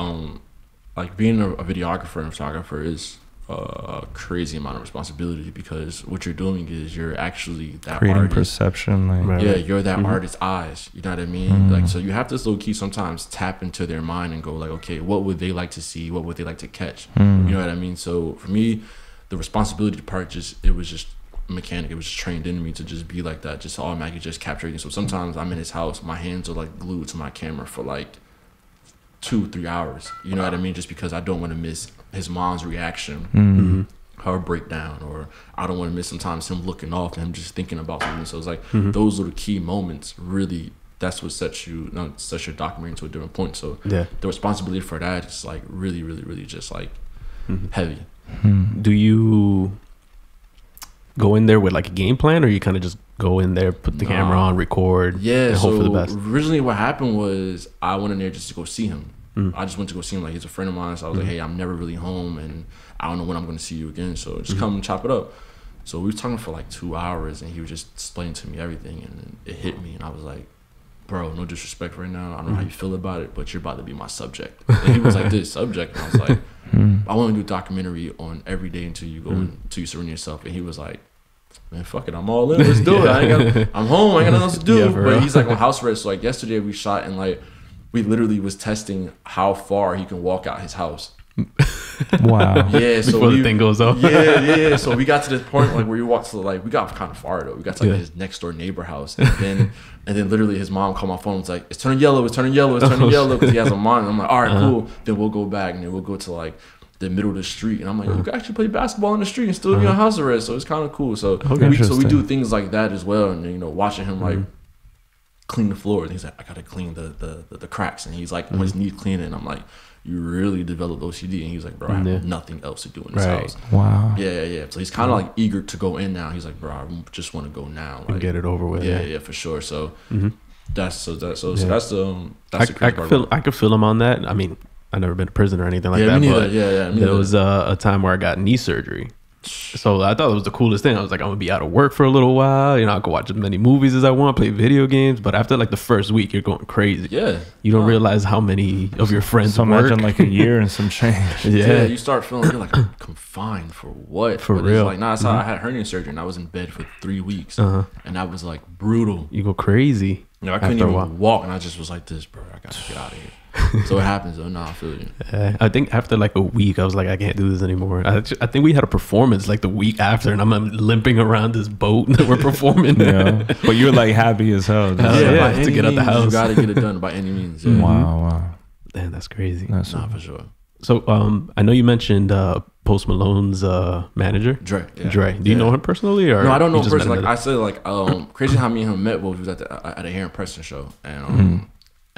like being a videographer and photographer is a crazy amount of responsibility, because what you're doing is you're actually that creating artist. Perception, like Yeah, you're that artist's eyes. You know what I mean? Like, so you have to low key sometimes tap into their mind and go like, okay, what would they like to see? What would they like to catch? You know what I mean? So for me, the responsibility part it was just mechanic. It was just trained into me to just be like that, just automatically just capturing. So sometimes I'm in his house, my hands are like glued to my camera for like 2-3 hours. You know what I mean? Just because I don't want to miss his mom's reaction, her breakdown, or I don't want to miss sometimes him looking off and him just thinking about something. So it's like those little key moments really, that's what sets your documentary into a different point. So the responsibility for that is like really, really, really just like heavy. Do you go in there with like a game plan, or you kind of just go in there, put the camera on, record, and hope for the best? Originally what happened was I went in there just to go see him. I just went to go see him. Like, he's a friend of mine, so I was like, hey, I'm never really home and I don't know when I'm going to see you again, so just come and chop it up. So we were talking for like 2 hours and he was just explaining to me everything, and it hit me and I was like, bro, no disrespect right now, I don't know how you feel about it, but you're about to be my subject. And he was like, this subject? And I was like, I want to do a documentary on every day until you go until you surrender yourself. And he was like, man, fuck it, I'm all in, let's do it. I'm home, I ain't got nothing else to do. But he's like on house arrest. So like yesterday we shot, and like we literally was testing how far he can walk out his house. Wow. Yeah, so before the thing goes off. Yeah. So we got to this point like where we walked to, like, we got kind of far though. We got to like his next door neighbor house, and then literally his mom called my phone and was like, it's turning yellow, because he has a monitor. I'm like, all right, cool. Then we'll go back, and then we'll go to like the middle of the street, and I'm like, we can actually play basketball in the street and still be on house arrest. So it's kind of cool. So we do things like that as well, and you know, watching him like clean the floor, and he's like, I gotta clean the cracks, and he's like, when his knees cleaning, and I'm like, you really developed OCD, and he's like, bro, I have nothing else to do in this house. Wow. Yeah. So he's kind of like eager to go in now. He's like, bro, I just want to go now, like, and get it over with. Yeah, for sure. So that's the I could feel him on that. I mean, I've never been to prison or anything like that. Me neither. But there was a time where I got knee surgery. So I thought it was the coolest thing. I was like, I'm gonna be out of work for a little while. You know, I could watch as many movies as I want, play video games. But after like the first week, you're going crazy. Yeah, you don't realize how many of your friends work. Imagine like a year and some change. Yeah, you start feeling you're like, I'm confined for what? For real? It's like, that's how I had hernia surgery, and I was in bed for 3 weeks, and that was like brutal. You go crazy. You know, I couldn't even walk, and I just was like this, bro. I gotta get out of here. So it happens though. I feel you. I think after like a week, I was like, I can't do this anymore. I think we had a performance like the week after, and I'm limping around this boat that we're performing. But you're like happy as hell. To get out the house. You gotta get it done by any means. Yeah. Wow. Damn, that's crazy. That's for sure. So I know you mentioned Post Malone's manager, Dre. Do you know him personally, or no? I don't know him personally. Like I said, like crazy how me and him met. We was at a Hair and Preston show, and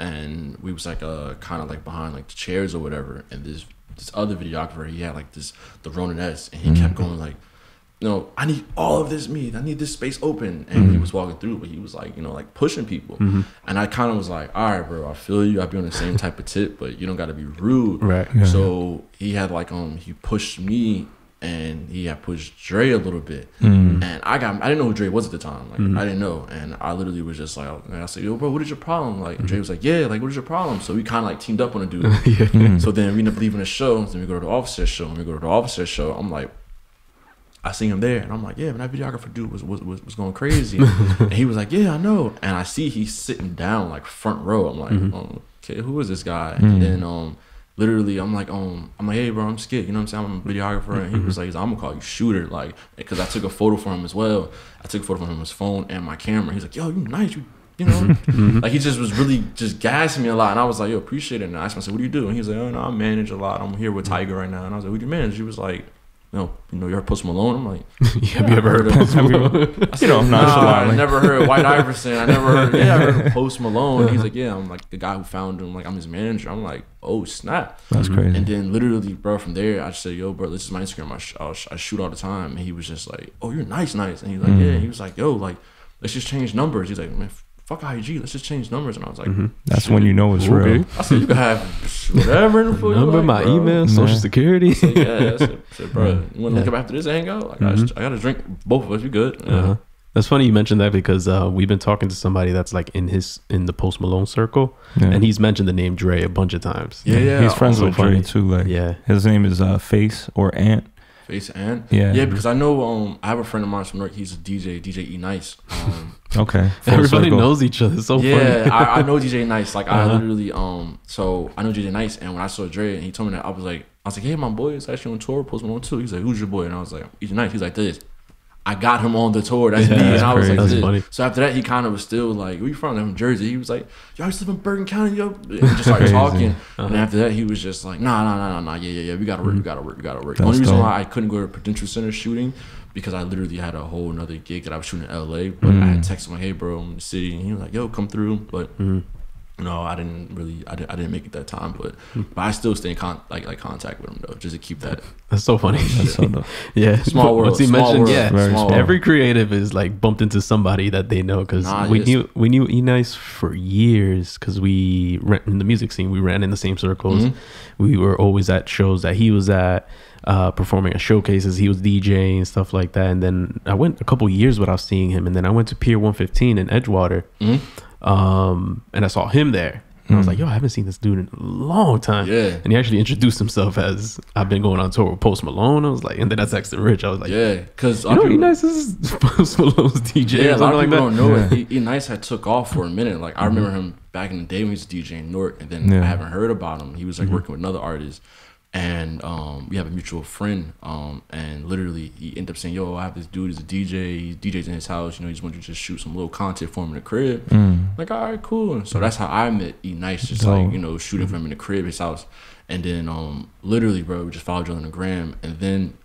and we was like kind of like behind like the chairs or whatever, and this other videographer, he had like the Ronin S, and he kept going like, no, I need all of this meat, I need this space open, and he was walking through, but he was like, you know, like pushing people, and I kind of was like, all right, bro, I feel you, I'd be on the same type of tip, but you don't got to be rude, right? So he had like he pushed me, and he had pushed Dre a little bit, and I didn't know who Dre was at the time, like I didn't know, and I literally was just like, I said, yo, bro, what is your problem? Like Dre was like, yeah, like what is your problem? So we kind of like teamed up on a dude. So then we ended up leaving the show, then we go to the officer's show, I'm like, I see him there, and I'm like, yeah, man, that videographer dude was going crazy, and he was like, yeah, I know, and I see he's sitting down like front row. I'm like, okay, who is this guy? And then literally, I'm like, hey, bro, I'm Skit. You know what I'm saying? I'm a videographer. And he was like, I'm gonna call you Shooter, like, because I took a photo for him as well. I took a photo from his phone and my camera. He's like, yo, you nice, you know, like he just was really just gassing me a lot. And I was like, yo, appreciate it. And I asked him, I said, what do you do? And he was like, oh no, I manage a lot. I'm here with Tiger right now. And I was like, who do you manage? He was like, you heard Post Malone? I'm like, have you ever heard of Post Malone? I said, I never heard White Iverson. I heard of Post Malone. He's like, yeah, I'm like the guy who found him. Like, I'm his manager. I'm like, oh, snap. That's crazy. And then literally, bro, from there, I just said, yo, bro, this is my Instagram. I shoot all the time. And he was just like, oh, you're nice. And he's like, yeah. He was like, yo, like, let's just change numbers. He's like, man, fuck IG, let's just change numbers. And I was like, that's when you know it's real. I said, you can have whatever in the number, like, my email, social security. I said, bro, you want to come after this hangout? Like, I got to drink both of us. You good? That's funny you mentioned that, because we've been talking to somebody that's like in the Post Malone circle, and he's mentioned the name Dre a bunch of times. Yeah. He's friends with Dre too. Like, his name is Face or Ant. Face and Yeah, because I know I have a friend of mine from New York. He's a DJ E Nice. Okay, everybody knows each other. It's so funny. I know DJ Nice. Like I literally so I know DJ Nice, and when I saw Dre and he told me that, I was like, hey, my boy is actually on tour, Post Malone too. He's like, who's your boy? And I was like, DJ Nice. He's like, this. I got him on the tour. That's me. And I was like, that's funny. So after that, he kind of was still like, where you from? I'm from Jersey. He was like, yo, I used to live in Bergen County, yo. And just started talking. And after that, he was just like, nah. Yeah. We gotta work. The only reason why I couldn't go to Prudential Center shooting, because I literally had a whole another gig that I was shooting in LA. But I had texted him like, hey, bro, I'm in the city. And he was like, yo, come through. But no, I didn't make it that time, but I still stay in contact with him though, just to keep that. That's so funny. That's so dope. Yeah, small world. Once he mentioned, every creative is like bumped into somebody that they know, because we knew E Nice for years, because we ran in the music scene. We ran in the same circles. We were always at shows that he was at, performing at showcases. He was DJing and stuff like that. And then I went a couple years without seeing him, and then I went to Pier 115 in Edgewater. And I saw him there, and I was like, yo, I haven't seen this dude in a long time. And he actually introduced himself as, I've been going on tour with Post Malone. I was like, and then I texted Rich. I was like, because E Nice is Post Malone's DJ. Yeah, a lot of people don't know it. E Nice had took off for a minute. Like I remember him back in the day when he was DJing in Newark, and then I haven't heard about him. He was like working with another artist. And we have a mutual friend, and literally he ended up saying, yo, I have this dude, he's a DJ, he DJs in his house, he just wants you to just shoot some little content for him in the crib. Like, all right, cool. And so that's how I met E Nice, just like, shooting for him in the crib, his house. And then literally, bro, we just followed each other on the gram. And then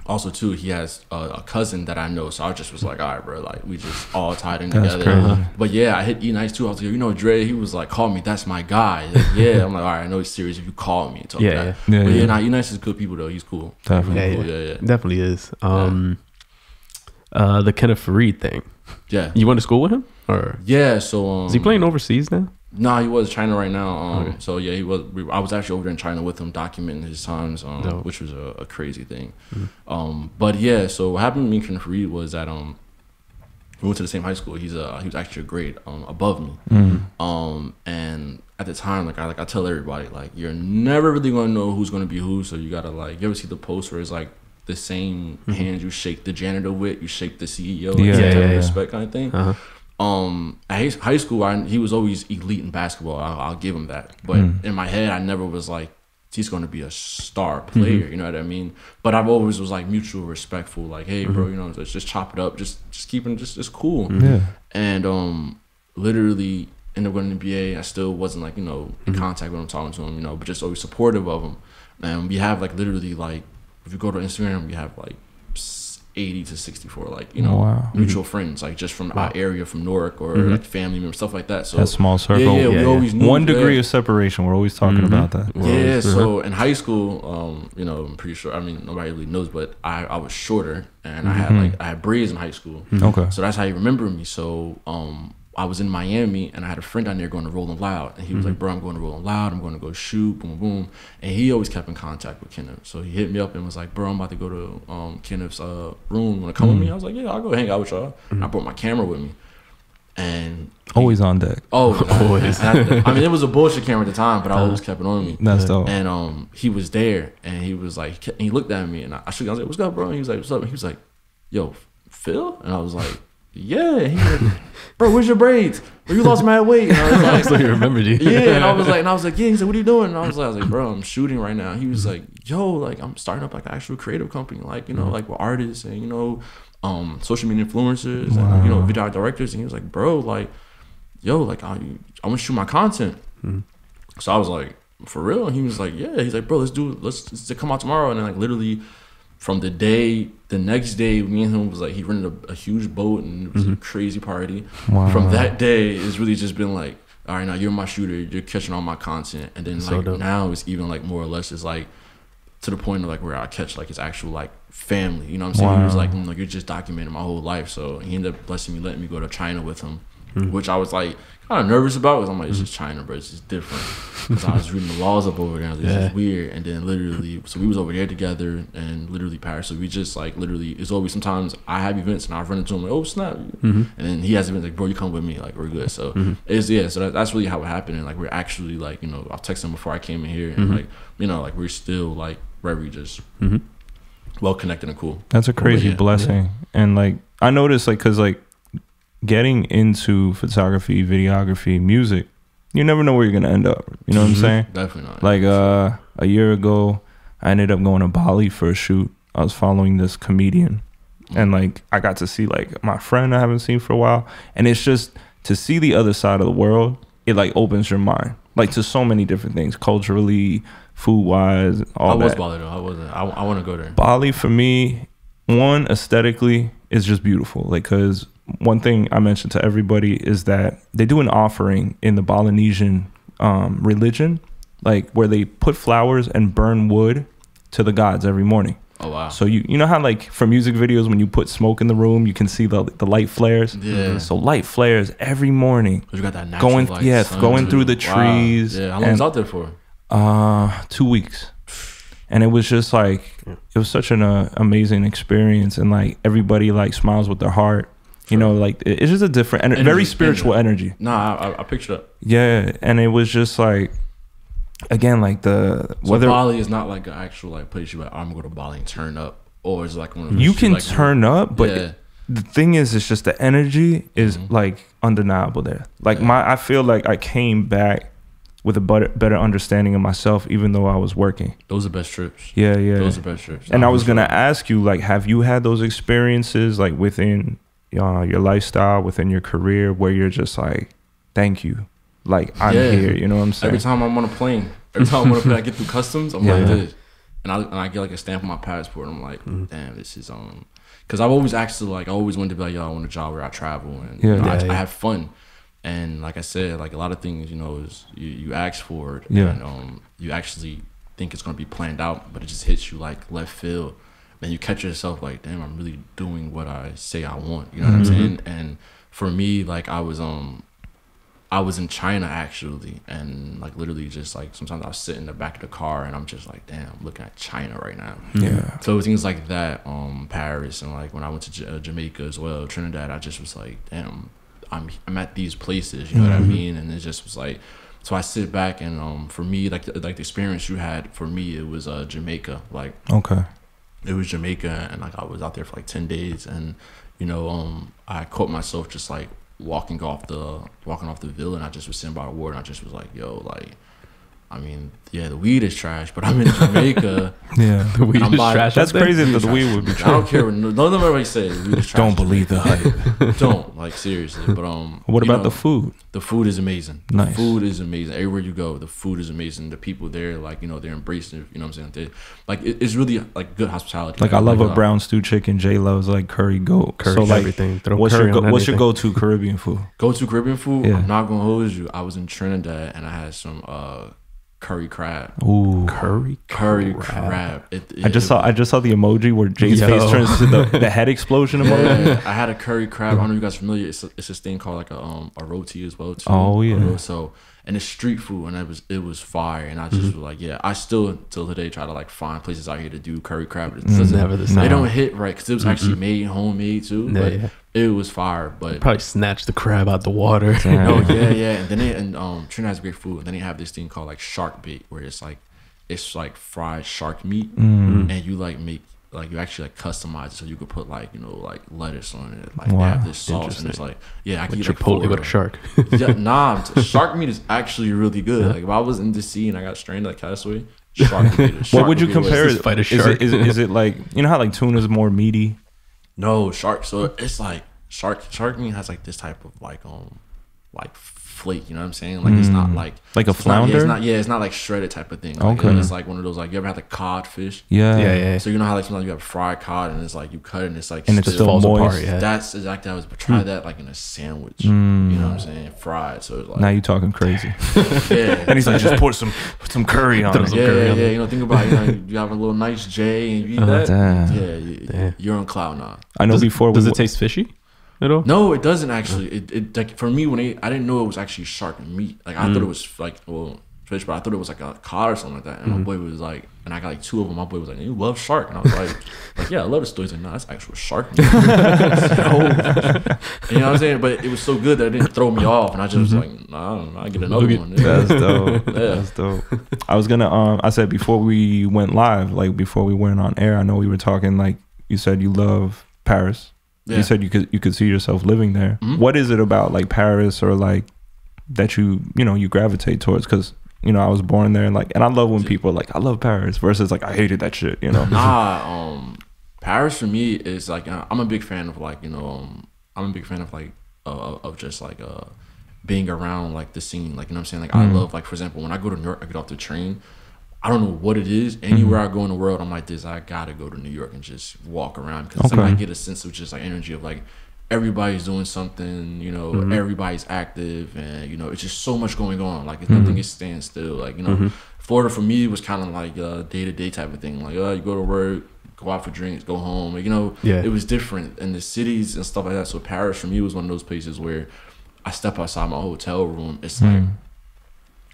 also too, he has a cousin that I know, so I just was like, all right, bro, like we just all tied in together. But yeah, I hit E Nice too. I was like, Dre, he was like, call me, that's my guy. Like, I'm like, all right, I know he's serious if you call me and talk that. But E Nice is good people though. He's cool. Definitely, cool. Definitely is. The Kenneth Fareed thing. Yeah, you went to school with him, or so is he playing overseas now? No, he was China right now. So yeah, he was. I was actually over there in China with him, documenting his times, which was a crazy thing. But yeah, so what happened to me and Kenneth Fareed was that we went to the same high school. He was actually a grade above me. And at the time, like I tell everybody, like you're never really gonna know who's gonna be who. So you gotta like, you ever see the post where it's like the same hands you shake the janitor with, you shake the CEO, respect kind of thing. At his high school, he was always elite in basketball. I'll give him that. But in my head, I never was like, he's going to be a star player. You know what I mean? But I've always was like mutual respectful. Like, hey, bro, let's just chop it up. Just keep it just cool. And literally ended up going to the NBA. I still wasn't like, in contact with him, talking to him, but just always supportive of him. And we have like literally like, if you go to Instagram, we have like 80 to 64 like mutual friends, like just from our area, from Newark, or like family members, stuff like that. So that small circle, we always knew 1 degree of separation. We're always talking about that. So in high school, I'm pretty sure, I mean, nobody really knows, but I was shorter, and I had braids in high school. So that's how you remember me. So I was in Miami, and I had a friend down there going to Rolling Loud, and he was like, bro, I'm going to Rolling Loud, I'm going to go shoot, boom, boom. And he always kept in contact with Kenneth. So he hit me up and was like, bro, I'm about to go to Kenneth's room. Want to come with me? I was like, yeah, I'll go hang out with y'all. I brought my camera with me. And always on deck. Always. I mean, it was a bullshit camera at the time, but I always kept it on me. That's dope. And he was there, and he was like, he looked at me, and I shook. I was like, what's up, bro? And he was like, what's up? And he was like, yo, Phil? And I was like, yeah. He was like, bro, where's your braids? Bro, you lost mad weight. And I was like, so he remembered you. Yeah. And I was like, yeah. He said, what are you doing? And I was like, bro, I'm shooting right now. He was like, yo, like I'm starting up like an actual creative company, like like with artists and social media influencers and video directors. And he was like, bro, like, yo, like I want to shoot my content. So I was like, for real? And he was like, yeah. He's like, bro, let's come out tomorrow. And then like literally from the next day, me and him was like, he rented a huge boat, and it was a crazy party. From that day, it's really just been like, all right, now you're my shooter, you're catching all my content. And then like now it's even like more or less it's like to the point of like where I catch like his actual like family. You know what I'm saying? He was like, you're just documenting my whole life. So he ended up blessing me, letting me go to China with him, which I was like kind of nervous about, because I'm like, it's just China, bro, it's just different. Because I was reading the laws up over there, it's just weird. And then literally, so we was over there together, and literally Paris. So we just like literally, it's always sometimes I have events and I run into him like, oh snap, and then he has events like, bro, you come with me, like we're good. So it's so that's really how it happened. And like we're actually like, I texted him before I came in here, and like like we're still like very just well connected and cool. That's a crazy blessing. And like I noticed, like, because like getting into photography, videography, music, you never know where you're gonna end up. You know what I'm saying? Definitely not. Like a year ago, I ended up going to Bali for a shoot. I was following this comedian, and like I got to see like my friend I haven't seen for a while, and it's just to see the other side of the world. It like opens your mind, like to so many different things, culturally, food wise, all that. I was Bali though. I wasn't. I want to go there. Bali for me, one, aesthetically is just beautiful. Like, cause one thing I mentioned to everybody is that they do an offering in the Balinesian religion, like where they put flowers and burn wood to the gods every morning. Oh wow! So you know how like for music videos when you put smoke in the room, you can see the light flares. Yeah. So light flares every morning. You got that natural going light, going through the trees. Wow. Yeah. How long was out there for? 2 weeks. And it was just like it was such an amazing experience, and like everybody like smiles with their heart. You know, like it's just a different and very spiritual energy. Nah, I pictured it. Yeah, and it was just like. Again, like whether Bali is not like an actual like place you like I'm gonna go to Bali and turn up, or is it like one of those you can like, turn up, but the thing is, it's just the energy is like undeniable there. Like I feel like I came back with a better understanding of myself, even though I was working. Those are best trips. Yeah. Those are best trips. And I was gonna ask you, like, have you had those experiences like within your lifestyle, within your career, where you're just like, thank you. Like I'm here, you know what I'm saying? Every time I'm on a plane, I get through customs, I'm like this, and I get like a stamp on my passport. And I'm like, damn, this is because I've always actually like I always wanted to be like, yo, I want a job where I travel and I have fun, and like I said, like a lot of things, you know, is you ask for it, and you actually think it's gonna be planned out, but it just hits you like left field. Then you catch yourself like, damn, I'm really doing what I say I want. You know what I'm saying? And for me, like I was in China actually, and like literally just like sometimes I was sitting in the back of the car and I'm just like, damn, I'm looking at China right now. Yeah. So things like that, Paris, and like when I went to Jamaica as well, Trinidad, I just was like, damn, I'm at these places, you know what I mean? And it just was like, so I sit back and for me, like the experience you had, for me it was Jamaica. Like it was Jamaica, and like I was out there for like 10 days, and you know I caught myself just like walking off the villa, and I just was sitting by the water, and I just was like, yo, like, I mean, yeah, the weed is trash, but I'm in Jamaica. The weed is trash. That's crazy that the weed would be trash. I don't care what nobody says. The weed is trash. Don't believe the hype. Don't, like, seriously. But what about the food? The food is amazing. Nice. The food is amazing. Everywhere you go, the food is amazing. The people there, like, you know, they're embracing it. You know what I'm saying? It's really like good hospitality. Like I love a brown stew chicken. Jay loves like curry goat. Curry, so like everything. What's your go-to Caribbean food? Go-to Caribbean food? Yeah. I'm not gonna hold you. I was in Trinidad and I had some curry crab. Ooh, curry crab. I just saw the emoji where Jay's face turns into the head explosion emoji. I had a curry crab. I don't know if you guys are familiar. It's this thing called like a roti as well too. Oh yeah. So and it's street food, and it was fire. And I just was like, yeah, I still till today try to like find places out here to do curry crab. It doesn't never the same. They don't hit right because it was actually made homemade too. But it was fire. But probably snatched the crab out the water. Oh yeah. And then Trinidad has great food. And then they have this thing called like shark bait, where it's like fried shark meat, and you like make like you actually like customize it so you could put like, you know, like lettuce on it. Like they have this sauce, and it's like, I can eat like Chipotle with a shark. Shark meat is actually really good. Like if I was in the sea and I got stranded like Castaway, shark meat. What would you compare it? Fight a shark. Is it like, you know how like tuna is more meaty? No, shark. So it's like shark meat has like this type of like flake, you know what I'm saying? Like it's not like a flounder. It's not like shredded type of thing. Like, it's like one of those, like, you ever had the codfish? Yeah. So you know how like sometimes you have fried cod and it's like you cut it and it's like and it still falls moist. Apart. Yeah. That's exactly how I was. But try that like in a sandwich. You know what I'm saying? Fried. So it's like, now you talking crazy. Yeah. And he's like, just pour some curry on it. Yeah. You know, think about it. You have a little nice J and you eat that. Damn. You're on cloud nine. I know. Does it taste fishy at all? No, it doesn't actually. It like for me, when I didn't know it was actually shark meat. Like I thought it was like, well, fish, but I thought it was like a cod or something like that. And my boy was like, and I got like 2 of them. My boy was like, "You love shark?" And I was like, yeah, I love the story. He's like, "No, that's actual shark." You know what I'm saying? But it was so good that it didn't throw me off, and I just was like, "Nah, I get another one." Yeah. That's dope. That's dope. I was gonna I said before we went live, like before we went on air, I know we were talking, like you said you love Paris. Yeah. You said you could see yourself living there. What is it about like Paris or like that you gravitate towards? Because I was born there, and I love when people are like, I love Paris, versus like, I hated that shit, Paris for me is like, I'm a big fan of like, I'm a big fan of like, of just like, being around like the scene, like, you know what I'm saying? Like, I love, like, for example, when I go to New York, I get off the train, I don't know what it is. Anywhere I go in the world, I'm like this, I gotta go to New York and just walk around, because like, I get a sense of just like energy of like, everybody's doing something, everybody's active, and it's just so much going on. Like, nothing is staying still. Like, Florida for me was kind of like a day-to-day type of thing. Like, you go to work, go out for drinks, go home. Like, it was different in the cities and stuff like that. So Paris for me was one of those places where I step outside my hotel room. It's like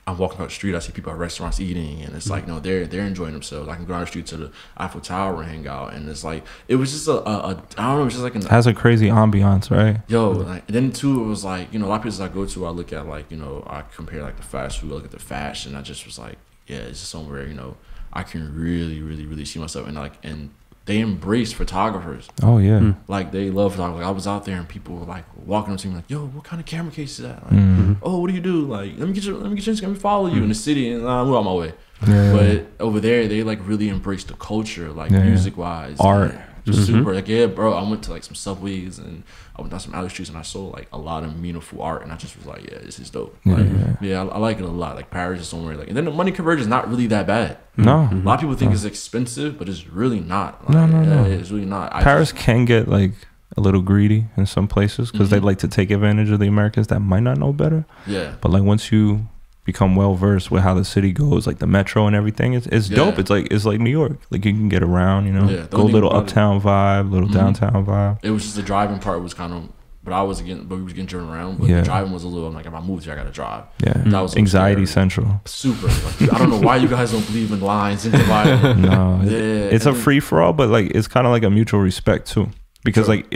I'm walking out the street, I see people at restaurants eating, and it's like, they're enjoying themselves. I can go down the street to the Eiffel Tower and hang out, and it's like, it was just I don't know, it's just like it has a crazy ambiance, right? Like, and then too, it was like, a lot of places I go to, I look at like, I compare like the fast food, I look at the fashion, I just was like, yeah, it's just somewhere, I can really, really, really see myself, and they embrace photographers. Oh yeah. Like, they love photographers. Like, I was out there and people were like walking up to me like, "Yo, what kind of camera case is that?" Like, "Oh, what do you do?" Like, let me get your Instagram, let me follow you in the city, and I'm on my way. Yeah. But over there, they like really embrace the culture, like music wise, art. Just super. Like, yeah, bro, I went to like some subways and I went down some alley streets and I saw like a lot of meaningful art, and I just was like, yeah, this is dope. Like, I like it a lot. Like, Paris is somewhere like, and then the money conversion is not really that bad. No, a lot of people think it's expensive, but it's really not. Like, no. It's really not. Paris can get like a little greedy in some places because they like to take advantage of the Americans that might not know better. Yeah, but like once you become well versed with how the city goes, like the metro and everything, it's dope. It's like New York. Like, you can get around, go a little uptown vibe, little downtown vibe. It was just the driving part was kind of, but we was getting driven around. But the driving was a little, I'm like, if I move here, I gotta drive. Yeah, that was anxiety central. Super. Like, I don't know why you guys don't believe in lines and dividing. No, it's a free for all, but like it's kind of like a mutual respect too. Because like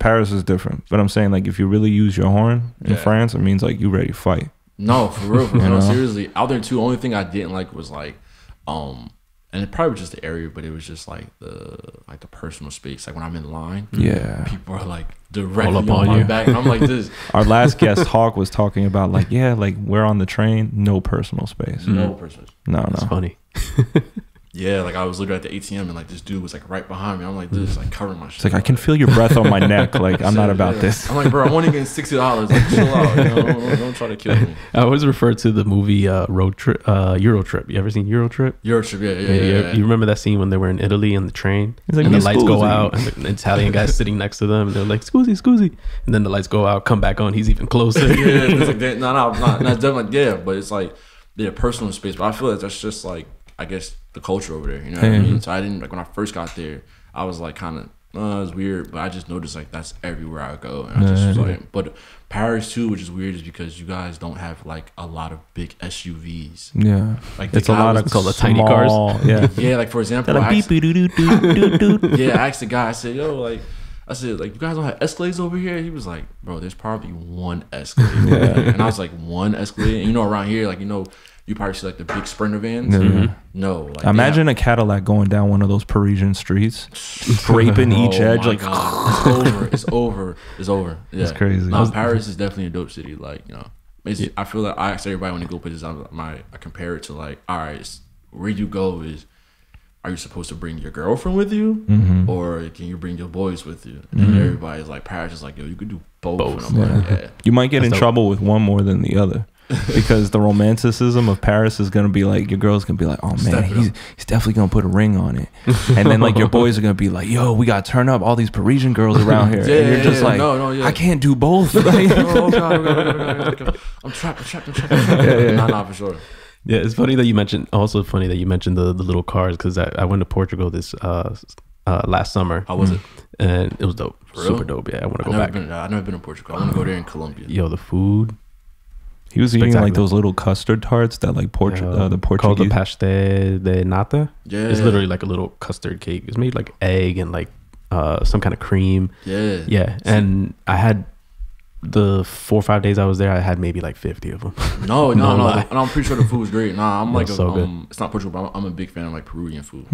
Paris is different, but I'm saying like if you really use your horn in France, it means like you ready to fight. No, for real. No, seriously. Out there too, only thing I didn't like was like, and it probably was just the area, but it was just like the personal space. Like when I'm in line, people are like directly on my back, and I'm like this. Our last guest Hawk was talking about like, like we're on the train, no personal space. No personal space. No, That's funny. Yeah, like I was literally at the ATM and like this dude was like right behind me. I'm like this, like covering my shit. It's like I can feel your breath on my neck. Like I'm not about this. I'm like, bro, I'm only getting $60. Like, chill out. Don't try to kill me. I always refer to the movie Road Trip, Euro Trip. You ever seen Euro Trip? Euro Trip, yeah. You remember that scene when they were in Italy on the train, like, and the lights go out, and the Italian guy's sitting next to them, and they're like, "Scusi," and then the lights go out, come back on, he's even closer. It's like that. No, it's definitely but it's like personal space. But I feel like that's just like, I guess, the culture over there, you know what I mean? So I didn't, like, when I first got there, I was like kind of, it's weird, but I just noticed like that's everywhere I go, and I just was like, but Paris too, which is weird, is because you guys don't have like a lot of big SUVs. Yeah, like it's a lot of the tiny cars. Yeah, like for example, I asked the guy, I said, yo, like, you guys don't have Escalades over here? He was like, bro, there's probably one Escalade. And I was like, one Escalade? And around here, like, you probably see like the big Sprinter vans. No, like, imagine a Cadillac going down one of those Parisian streets, scraping each edge. Like, God. It's over. Yeah, it's crazy. No, Paris is definitely a dope city. Like, I feel like I ask everybody when they go places, I compare it to like, all right, where you go is, are you supposed to bring your girlfriend with you, or can you bring your boys with you? And everybody's like, Paris is like, yo, you could do both. And I'm like, you might get in trouble with one more than the other. Because the romanticism of Paris is gonna be like, your girl's gonna be like, oh man, he's definitely gonna put a ring on it, and then like your boys are gonna be like, yo, we gotta turn up all these Parisian girls around here, and you're just like, I can't do both. Like, oh God. I'm trapped. Nah, for sure. Yeah, it's funny that you mentioned. Also funny that you mentioned the little cars, because I went to Portugal this last summer. How was it? And it was dope, super dope. Yeah, I want to go back. I've never been to Portugal. I want to go there in Colombia. Yo, the food. He was eating like those little custard tarts that like the Portuguese called the pastel de nata. Yeah, it's literally like a little custard cake. It's made like egg and like some kind of cream. Yeah. And I had the 4 or 5 days I was there, I had maybe like 50 of them. No. And I'm pretty sure the food was great. Nah, I'm like, so good. It's not Portugal, but I'm a big fan of like Peruvian food.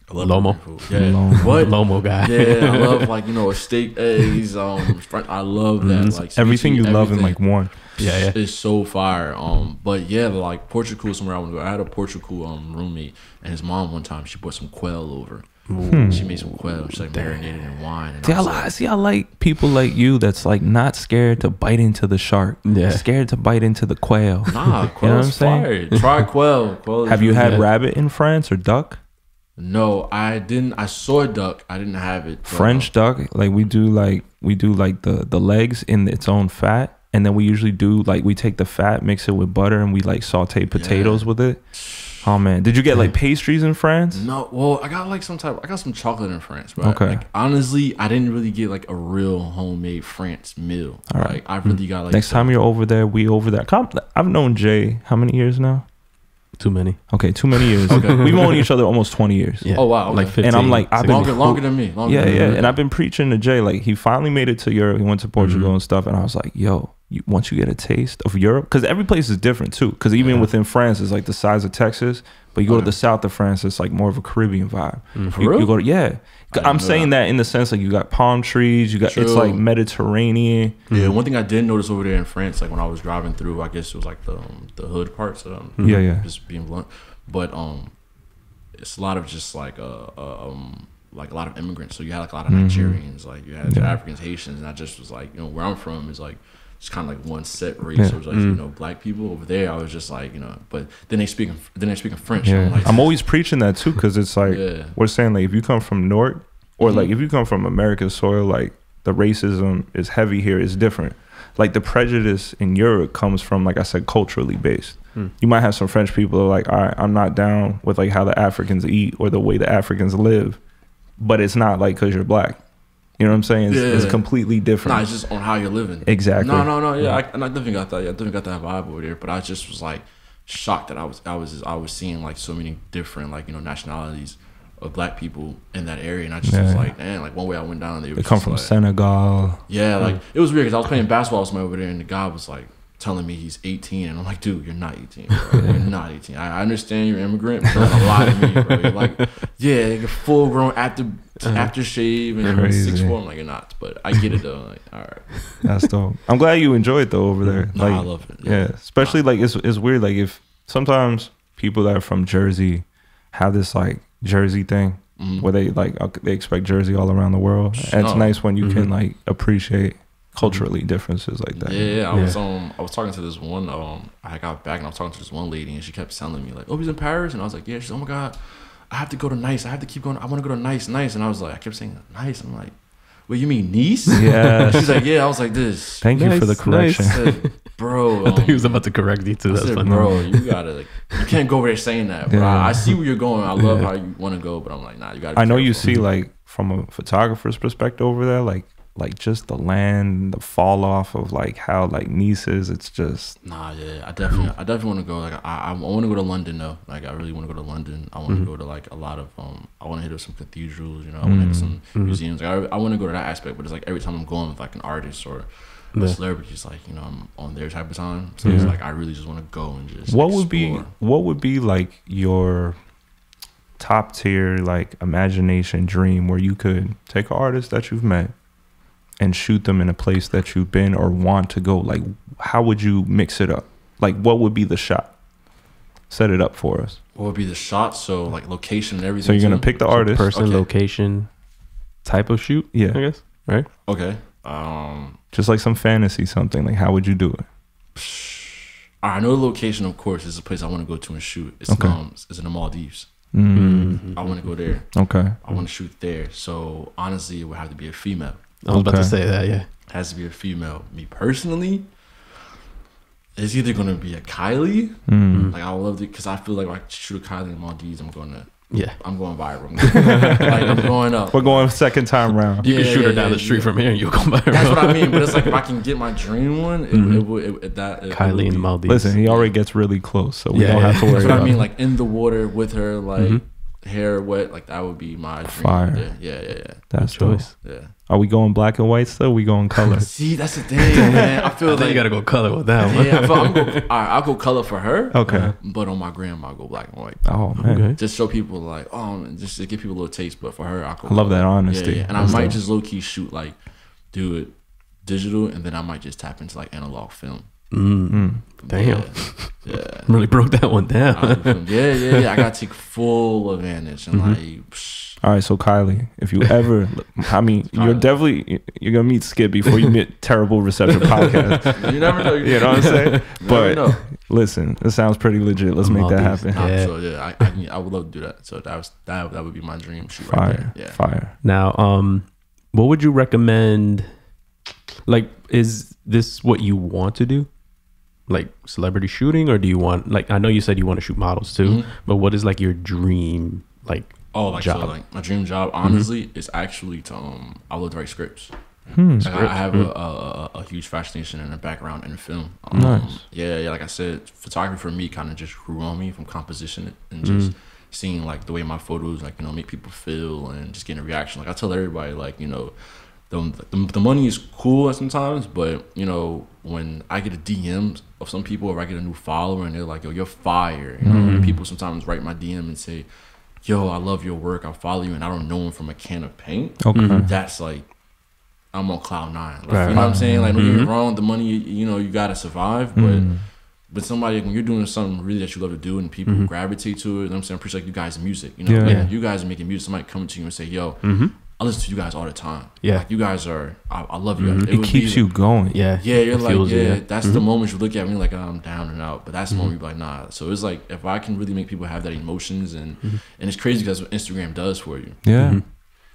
I love Lomo. Food. Yeah, what Lomo guy. Yeah, I love like a steak, eggs. I love that. Like everything you love in like one. Yeah, it's so fire. But yeah, like Portugal is somewhere I want to go. I had a Portugal roommate, and his mom one time she brought some quail over. She made some quail. She like marinated in wine. And I like people like you that's like not scared to bite into the shark. Yeah, scared to bite into the quail. Nah, quail's fire. Try quail. Have you had rabbit in France or duck? No, I didn't. I saw a duck. I didn't have it. French duck, like we do like the legs in its own fat, and then we usually do like we take the fat, mix it with butter, and we like saute potatoes with it. Oh man, did you get like pastries in France? No, well, I got like I got some chocolate in France, but okay. Like, honestly, I didn't really get like a real homemade France meal. All right, like, I really got like next time you're over there, we over there. I've known Jay how many years now? Too many. Okay, too many years. Okay. We've known each other almost 20 years. Yeah. Oh wow, okay. Like 15. And I'm like, longer than me. Yeah. And I've been preaching to Jay. Like he finally made it to Europe. He went to Portugal and stuff. And I was like, yo, once you get a taste of Europe, because every place is different too. Because even within France, it's like the size of Texas. But you go to the south of France, it's like more of a Caribbean vibe. You go to I'm saying that in the sense like you got palm trees, you got it's like Mediterranean. Yeah, one thing I did notice over there in France, like when I was driving through, I guess it was like the hood parts. Just being blunt, but it's a lot of just like a lot of immigrants. So you had like a lot of Nigerians, like you had Africans, Haitians, and I just was like, where I'm from is like it's kind of like one set race. So it was like black people over there. I was just like but then they speak in French. Yeah. Like, I'm always preaching that too because it's like we're saying like if you come from North or like if you come from America's soil, like the racism is heavy here. It's different. Like the prejudice in Europe comes from, like I said, culturally based. You might have some French people who are like, all right, I'm not down with like how the Africans eat or the way the Africans live, but it's not like because you're black. You know what I'm saying? It's completely different. Nah, it's just on how you're living. Exactly. No. Yeah, I definitely got that. Yeah, I definitely got that vibe over there. But I just was like shocked that I was seeing like so many different like nationalities of black people in that area, and I just was like, man, like one way I went down there, they come from like, Senegal. Yeah, like it was weird because I was playing basketball with somebody over there, and the guy was like telling me he's 18, and I'm like, dude, you're not 18, bro. You're not 18. I understand you're an immigrant, but that's a lot of me, bro. You're like, yeah, you're full grown after shave and 6'4". I'm like, you're not, but I get it though. Like, all right, that's dope. I'm glad you enjoy it though over there. Like, I love it. Yeah, especially like it's weird. Like if sometimes people that are from Jersey have this like Jersey thing where they expect Jersey all around the world, and it's nice when you can like appreciate culturally differences like that. I was talking to this one I got back and I was talking to this one lady and she kept telling me like, oh, he's in Paris, and I was like, yeah. She's oh my god, I have to go to Nice, I have to keep going, I want to go to Nice, and I was like, I kept saying Nice, I'm like, wait, you mean Nice? Yeah. She's like, yeah. I was like, this. Thank you for the correction. I said, bro, I thought he was about to correct you too. That's funny. Bro, you gotta like, you can't go over there saying that. But I see where you're going. I love how you want to go, but I'm like, nah, you gotta. I know you see like from a photographer's perspective over there, like just the land, the fall off of like how like Nice is. It's just I definitely want to go. Like I want to go to London though. Like I really want to go to London. I want to go to like a lot of I want to hit up some cathedrals. I want to hit some museums. Like, I want to go to that aspect. But it's like every time I'm going with like an artist or a celebrity, it's like I'm on their type of time. So it's like I really just want to go and just what explore. would be like your top tier like imagination dream where you could take an artist that you've met and shoot them in a place that you've been or want to go? Like how would you mix it up? Like what would be the shot? Set it up for us. What would be the shot? So like location and everything. So you're gonna pick the artist, person, location, type of shoot. Yeah, I guess. Right. Okay. Just like some fantasy something. Like how would you do it? I know the location, of course, is a place I want to go to and shoot. It's in the Maldives. I want to go there. Okay. I want to shoot there. So honestly, it would have to be a female. I was about to say that. Yeah. It has to be a female. Me personally, it's either gonna be a Kylie. Like I would love to, because I feel like if I shoot a Kylie in the Maldives, I'm gonna Yeah. I'm going viral. Like, I'm going up. We're going second time round. You can shoot her down the street from here and you'll come by. That's what I mean. But it's like if I can get my dream one, Kylie in the Maldives. Listen, he already gets really close, so we don't have to worry. That's what about I mean. Like in the water with her, like hair wet, like that would be my dream. Fire. Yeah. That's choice. Yeah. Are we going black and white still? Or we going color? See, that's the thing, man. I feel like you gotta go color with that one. Yeah, I'll go color for her. Okay. But on my gram, I'll go black and white. Oh man. Okay. Just show people like, just to give people a little taste. But for her, I'll go. I love that honesty. Yeah. And I might just low key shoot like, do it digital, and then I might just tap into like analog film. Damn. Yeah. Really broke that one down. Yeah. I gotta take full advantage and like. All right, so Kylie, if you ever, I mean, you're gonna meet Skit before you meet Terrible Reception Podcast. You never know. You know what I'm saying? But listen, it sounds pretty legit. Let's make that happen. I would love to do that. So that would be my dream shoot. Fire, right there. Yeah. Fire. Now, what would you recommend? Like, is this what you want to do? Like celebrity shooting, or do you want, like, I know you said you want to shoot models too, but what is like your dream, like, job? So like my dream job, honestly, is actually to I love to write scripts. Like, I have a huge fascination and a background in film. Nice. Yeah. Like I said, photography for me kind of just grew on me from composition and just seeing like the way my photos like make people feel and just getting a reaction. Like I tell everybody, like the money is cool sometimes, but when I get a DM of some people or I get a new follower and they're like, yo, you're fire. And people sometimes write my DM and say, yo, I love your work, I follow you, and I don't know them from a can of paint. Okay. That's like, I'm on cloud nine. Like, you know what I'm saying? Like, don't get me wrong, the money, you gotta survive, but somebody, when you're doing something really that you love to do and people gravitate to it, you know what I'm saying? I'm pretty like you guys' music. You guys are making music, somebody coming to you and say, yo, I listen to you guys all the time. Yeah. Like, you guys are, I love you. It keeps you going. Yeah. Yeah, you're like, that's the moment you look at me like, I'm down and out. But that's the moment you're like, nah. So it's like, if I can really make people have that emotions, and it's crazy because that's what Instagram does for you. Yeah.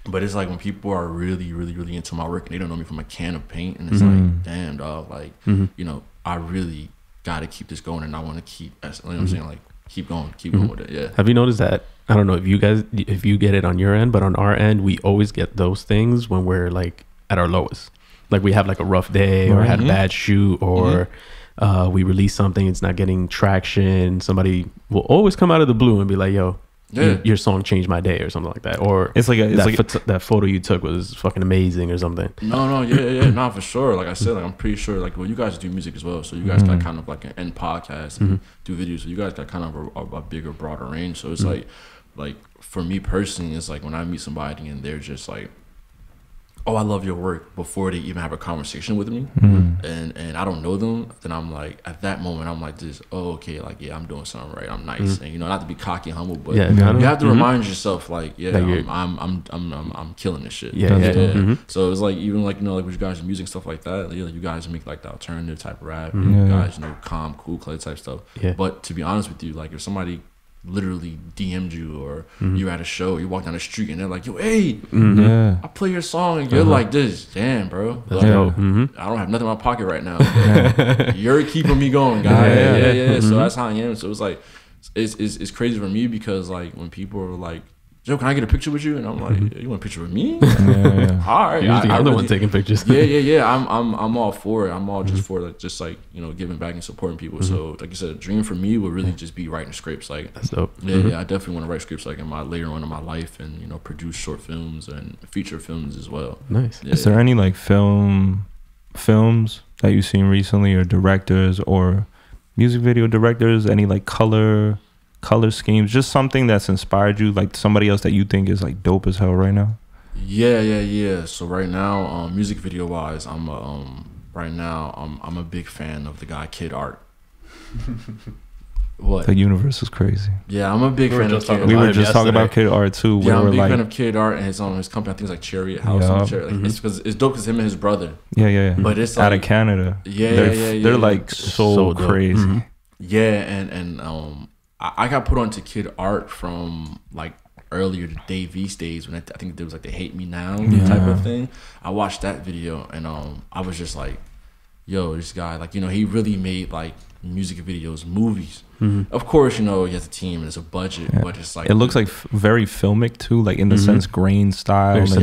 But it's like when people are really, really, really into my work and they don't know me from a can of paint, and it's like, damn, dog, like, I really got to keep this going, and I want to keep, you know what I'm saying? Like, keep going with it. Yeah. Have you noticed that? I don't know if you get it on your end, but on our end, we always get those things when we're like at our lowest. Like we have like a rough day or had a bad shoot, or we release something, it's not getting traction. Somebody will always come out of the blue and be like, yo, your song changed my day or something like that. Or it's like that photo you took was fucking amazing or something. No, for sure. Like I said, like I'm pretty sure, like, well, you guys do music as well, so you guys got kind of like an end podcast and do videos, so you guys got kind of a bigger, broader range. So it's like for me personally, it's like when I meet somebody and they're just like, oh, I love your work, before they even have a conversation with me, and I don't know them, then I'm like, at that moment, I'm like this, oh, okay, like, yeah, I'm doing something right, I'm nice, and not to be cocky and humble, but you have to remind yourself, like, I'm killing this shit. So it's like, even like, like with you guys' music stuff like that, like, you guys make like the alternative type of rap, you guys calm, cool, clay type stuff. But to be honest with you, like if somebody literally DM'd you, or you're at a show, you walk down the street and they're like, yo, hey, I play your song, and you're like this, damn, bro, like, I don't have nothing in my pocket right now, you're keeping me going, guy. So that's how I am. So it's like, it's crazy for me, because like when people are like, yo, can I get a picture with you? And I'm like, you want a picture with me? All right. Usually I'm the one taking pictures. I'm all for it. I'm all just for like, giving back and supporting people. So like you said, a dream for me would really just be writing scripts. Like, that's dope. I definitely want to write scripts like in my later on in my life, and produce short films and feature films as well. Nice. Is there any like films that you've seen recently, or directors or music video directors, any like color schemes, just something that's inspired you, like somebody else that you think is like dope as hell right now? So right now, music video wise, I'm a big fan of the guy Kid Art. What? The universe is crazy. Yeah, I'm a big fan of Kid Art. We were just talking about Kid Art too. Yeah, I'm a big fan of Kid Art and his company. I think it's like Chariot House. It's because it's dope because him and his brother. Yeah. But it's like, out of Canada. They're like so crazy. And I got put onto Kid Art from like earlier the Dave East days, when I think there was like the Hate Me Now type of thing. I watched that video and I was just like, yo, this guy, like, he really made like music videos, movies. Of course, you know, he has a team and there's a budget, but it's like it looks like very filmic too, like in the sense grain style, and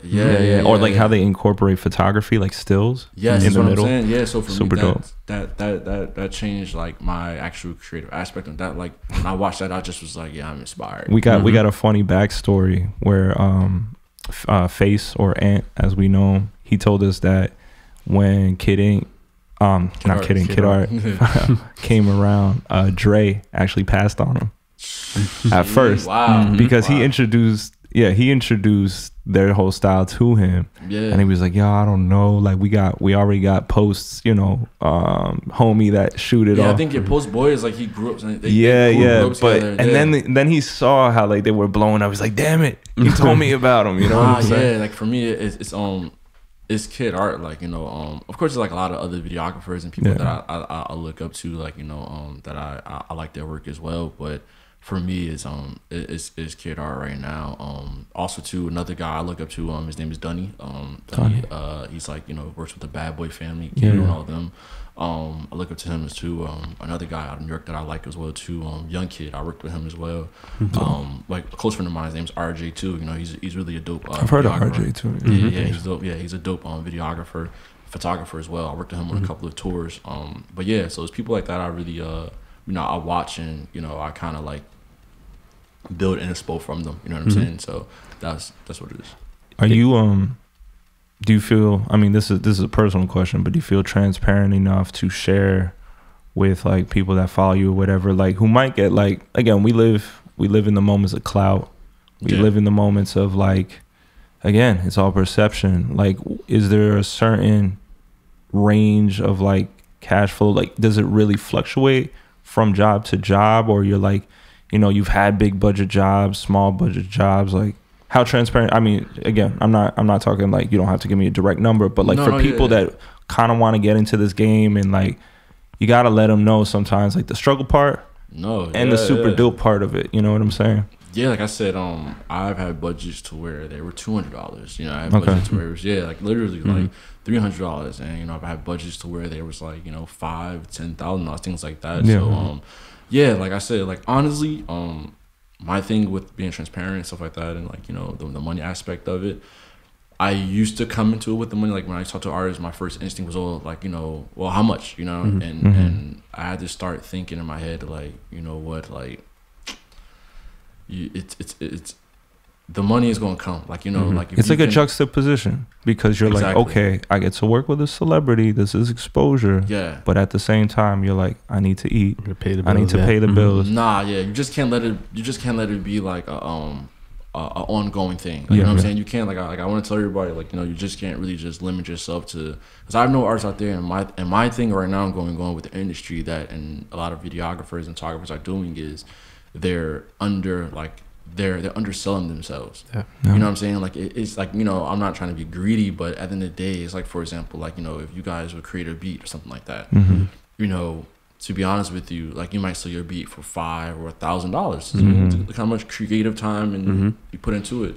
yes. or like how they incorporate photography, like stills. Yes, in the middle. I'm saying. Yeah, so for super me, dope. That changed like my actual creative aspect of that. Like when I watched that, I just was like, yeah, I'm inspired. We got a funny backstory where Face, or Ant as we know him, he told us that when Kid Art came around, Dre actually passed on him at first. Wow. Because he introduced their whole style to him. Yeah. And he was like, yo, I don't know. Like we already got posts, you know, homie that shoot it off. I think your post boy is like he grew up. Then he saw how like they were blowing up. He's like, damn it, he told me about him. You know what I'm saying? Like for me, it's Kid Art. Like, you know, of course, there's like a lot of other videographers and people that I look up to, like, you know, that I like their work as well. But for me, it's Kid Art right now. Also too, another guy I look up to, his name is Dunny. He's like, you know, works with the Bad Boy family, and all of them. I look up to him as too. Another guy out of New York that I like as well too. Young Kid, I worked with him as well. Like a close friend of mine, his name's RJ too. You know, he's really a dope. I've heard of RJ too. He's dope. Yeah, he's a dope videographer, photographer as well. I worked with him on a couple of tours. But yeah, so it's people like that I really you know, I watch, and you know, I kind of like build inspo from them. You know what I'm saying? So that's what it is. Are you do you feel, I mean, this is a personal question, but do you feel transparent enough to share with like people that follow you or whatever, like who might get, like, again, we live in the moments of clout. We live in the moments of like, again, it's all perception. Like, is there a certain range of like cash flow? Like, does it really fluctuate from job to job, or you're like, you know, you've had big budget jobs, small budget jobs, like how transparent? I mean, again, I'm not talking like, you don't have to give me a direct number, but like for people that kind of want to get into this game, and like you got to let them know sometimes like the struggle part and the super dope part of it. You know what I'm saying? Yeah, like I said, I've had budgets to where they were $200. You know, I had budgets to where it was like literally like $300, and you know, I've had budgets to where there was like, you know, $5,000-$10,000, things like that. So like I said, like honestly, my thing with being transparent and stuff like that, and like, you know, the money aspect of it, I used to come into it with the money. Like when I talk to artists, my first instinct was all like, you know, well, how much, you know, and I had to start thinking in my head like, you know what, like it's the money is gonna come, like, you know, like if it's like a juxtaposition, because you're like, okay, I get to work with a celebrity, this is exposure, but at the same time you're like, I need to eat, I need to pay the bills. You just can't let it be like a ongoing thing, like, you know what I'm saying? You can't, like I want to tell everybody, like, you know, you just can't really just limit yourself to, because I have no artists out there, and my thing right now going with the industry that, and a lot of videographers and photographers are doing, is they're underselling themselves. You know what I'm saying? Like it's like, you know, I'm not trying to be greedy, but at the end of the day, it's like, for example, like, you know, if you guys would create a beat or something like that, you know, to be honest with you, like you might sell your beat for $500 or $1,000. Look how much creative time and you put into it.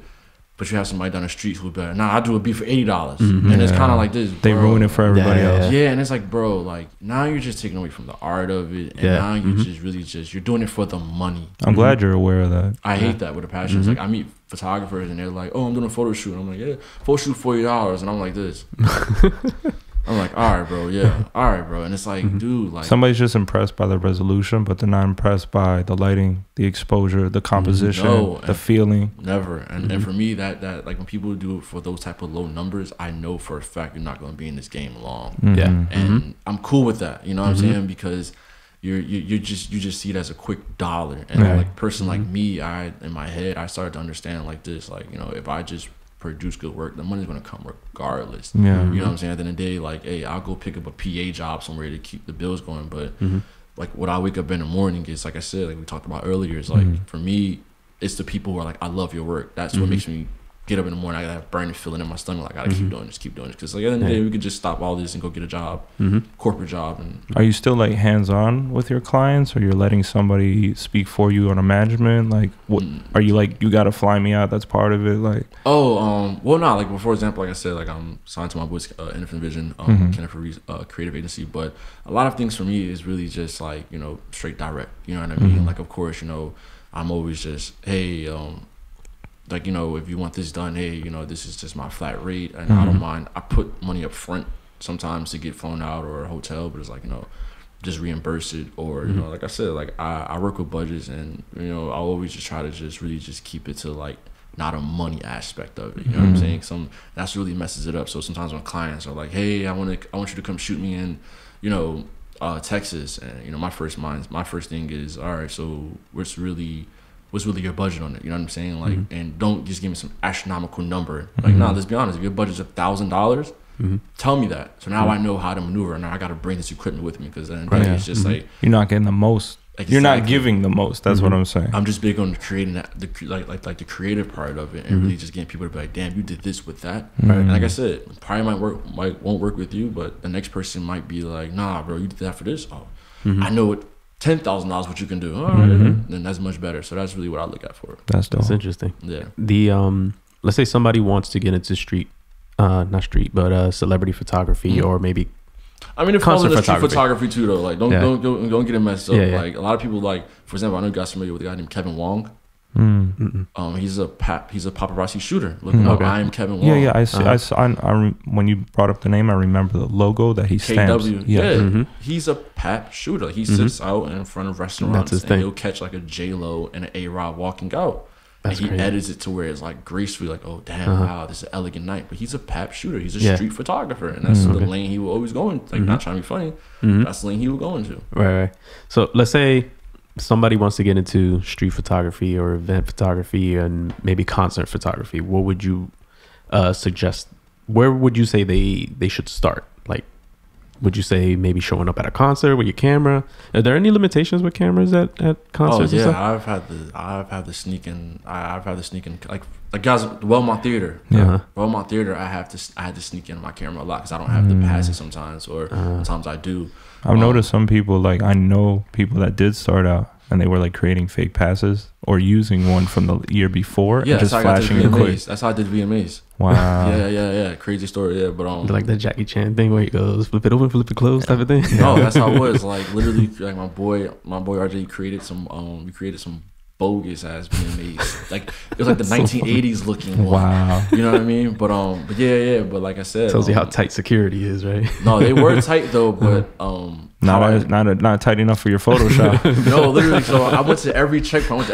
But you have somebody down the street who better, I do a beat for $80. And it's kind of like this, bro. They ruin it for everybody else. Yeah, and it's like, bro, like now you're just taking away from the art of it. And now you're just really you're doing it for the money. I'm glad you're aware of that. I hate that with a passion. It's like I meet photographers and they're like, oh, I'm doing a photo shoot. And I'm like, photo shoot $40. And I'm like this. I'm like, all right, bro, all right, bro. And it's like, dude, like somebody's just impressed by the resolution, but they're not impressed by the lighting, the exposure, the composition, the feeling. Never. And for me, that like when people do it for those type of low numbers, I know for a fact you're not going to be in this game long. And I'm cool with that. You know what I'm saying? Because you just see it as a quick dollar. And like a person like me, in my head, I started to understand like this, like, you know, if I just produce good work, the money's gonna come regardless. You know what I'm saying? At the end of the day, like, hey, I'll go pick up a PA job somewhere to keep the bills going, but like what I wake up in the morning is, like I said, like we talked about earlier, is like for me, it's the people who are like, I love your work. That's what makes me get up in the morning, I gotta have burning feeling in my stomach. Like, I gotta keep doing this, because like at the end of the day, we could just stop all this and go get a job, corporate job. And are you still like hands on with your clients, or you're letting somebody speak for you on a management? Like, what are you like? You gotta fly me out. That's part of it. Like, well, no, like for example, like I said, like I'm signed to my boys, Infinite Vision, creative agency. But a lot of things for me is really just like, you know, straight direct. You know what I mean? Like, of course, you know, I'm always just, hey, like, you know, if you want this done, hey, you know, this is just my flat rate, and I don't mind. I put money up front sometimes to get flown out or a hotel, but it's like, you know, just reimburse it, or you know, like I said, like I work with budgets, and you know, I always just try to just really just keep it to like not a money aspect of it. You know what I'm saying? That's really messes it up. So sometimes when clients are like, hey, I want you to come shoot me in, you know, Texas, and you know, my first thing is, all right, so what's really your budget on it? You know what I'm saying? Like, and don't just give me some astronomical number. Like, nah, let's be honest. If your budget's $1,000, tell me that. So now I know how to maneuver, and I got to bring this equipment with me, because then it's just like, you're not getting the most. Exactly. You're not giving the most. That's what I'm saying. I'm just big on creating that, the creative part of it, and really just getting people to be like, damn, you did this with that. And like I said, probably won't work with you, but the next person might be like, nah, bro, you did that for this. Oh, I know it. $10,000 what you can do. All right, then that's much better. So that's really what I look at for it. That's interesting. Yeah. The let's say somebody wants to get into celebrity photography, or maybe I mean, it falls into street photography too, though. Like, don't get it messed up. Like, a lot of people, like, for example, I know you guys familiar with a guy named Kevin Wong. He's a paparazzi shooter. Look him up. I am Kevin Wong. Yeah. I when you brought up the name, I remember the logo that he stamps. KW. Yeah. He's a pap shooter. He sits out in front of restaurants, and he'll catch like a J-Lo and an A-Rod walking out. That's and he edits it to where it's like gracefully, like, oh damn, wow, this is an elegant night. But he's a pap shooter. He's a street photographer, and that's the lane he will always go in. Like, not trying to be funny, that's the lane he will go into. Right. So let's say somebody wants to get into street photography or event photography and maybe concert photography. What would you suggest? Where would you say they should start? Like, would you say maybe showing up at a concert with your camera? Are there any limitations with cameras at concerts? Oh yeah, I've had the sneaking like guys at Wellmont Theater. Yeah, Wellmont Theater. I had to sneak in my camera a lot because I don't have the passes sometimes, or sometimes I do. I've noticed some people, like, I know people that did start out and they were like creating fake passes or using one from the year before and just flashing it quick. That's how I did VMAs. Wow. Yeah. Crazy story. Yeah, but like the Jackie Chan thing where he goes flip it open, flip it closed type of thing. No, that's how it was. Like, literally, like my boy RJ created some bogus ass VMAs. Like, it was like the 1980s looking one. Wow. You know what I mean? But yeah. But like I said, tells you how tight security is, right? No, they were tight though, but not tight enough for your Photoshop. No, literally. So I went to every checkpoint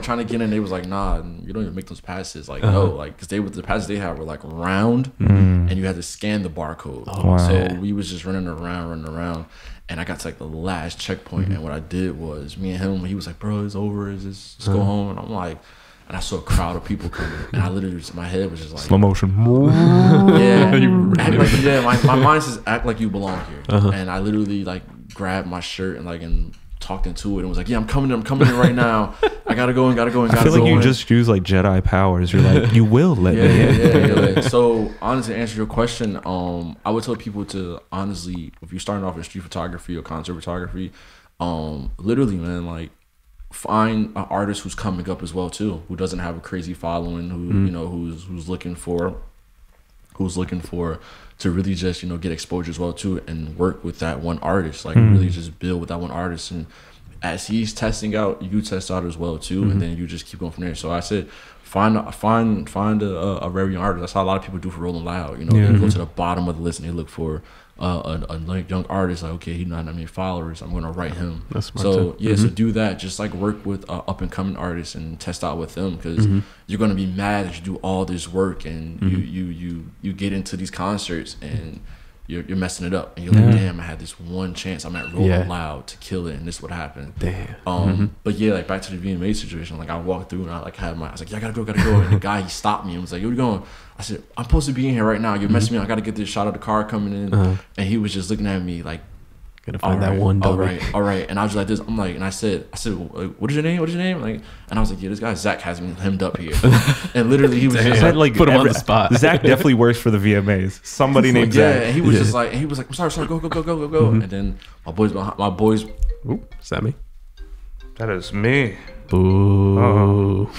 trying to get in. They was like, nah, you don't even make those passes. Like, no, like, because the passes they had were like round, and you had to scan the barcode. So we was just running around. And I got to like the last checkpoint, and what I did was, me and him, he was like, bro, it's over, let's go home. And I'm like, and I saw a crowd of people coming, and I literally, my head was just like, slow motion. My mind says, act like you belong here. And I literally like grabbed my shirt and talked into it and was like, yeah, I'm coming in right now. I gotta go in. I feel like you just use like Jedi powers. You're like, you will let me in. Yeah. So honestly, to answer your question, I would tell people to, honestly, if you're starting off in street photography or concert photography, literally, man, like, find an artist who's coming up as well too, who doesn't have a crazy following, who you know, who's looking for to really just, you know, get exposure as well too, and work with that one artist, like really just build with that one artist, and as he's testing out, you test out as well too, and then you just keep going from there. So I said, find a very young artist. That's how a lot of people do for Rolling Loud. You know, they go to the bottom of the list and they look for a young artist. Like, okay, he's not that many followers, I'm gonna write him. That's smart so too. So do that. Just like work with up and coming artists and test out with them, because you're gonna be mad that you do all this work and you get into these concerts and you're messing it up, and you're like, damn, I had this one chance. I'm at Rolling Loud to kill it, and this would happen. Damn. But yeah, like back to the VMA situation. Like, I walked through and I was like, yeah, I gotta go. And the guy, he stopped me and was like, where you going? I said, I'm supposed to be in here right now. You're messing me up. I gotta get this shot of the car coming in. And he was just looking at me like Gotta find that one dummy. All right. And I was like this. I'm like, and I said, what is your name? What is your name? Like, and I was like, yeah, this guy Zach has me hemmed up here. And literally, he was just like, put him on the spot. Zach definitely works for the VMAs. Somebody named Zach. Yeah, and he was just like, I'm sorry, go. And then my boys. Ooh, is that me? That is me. Boo.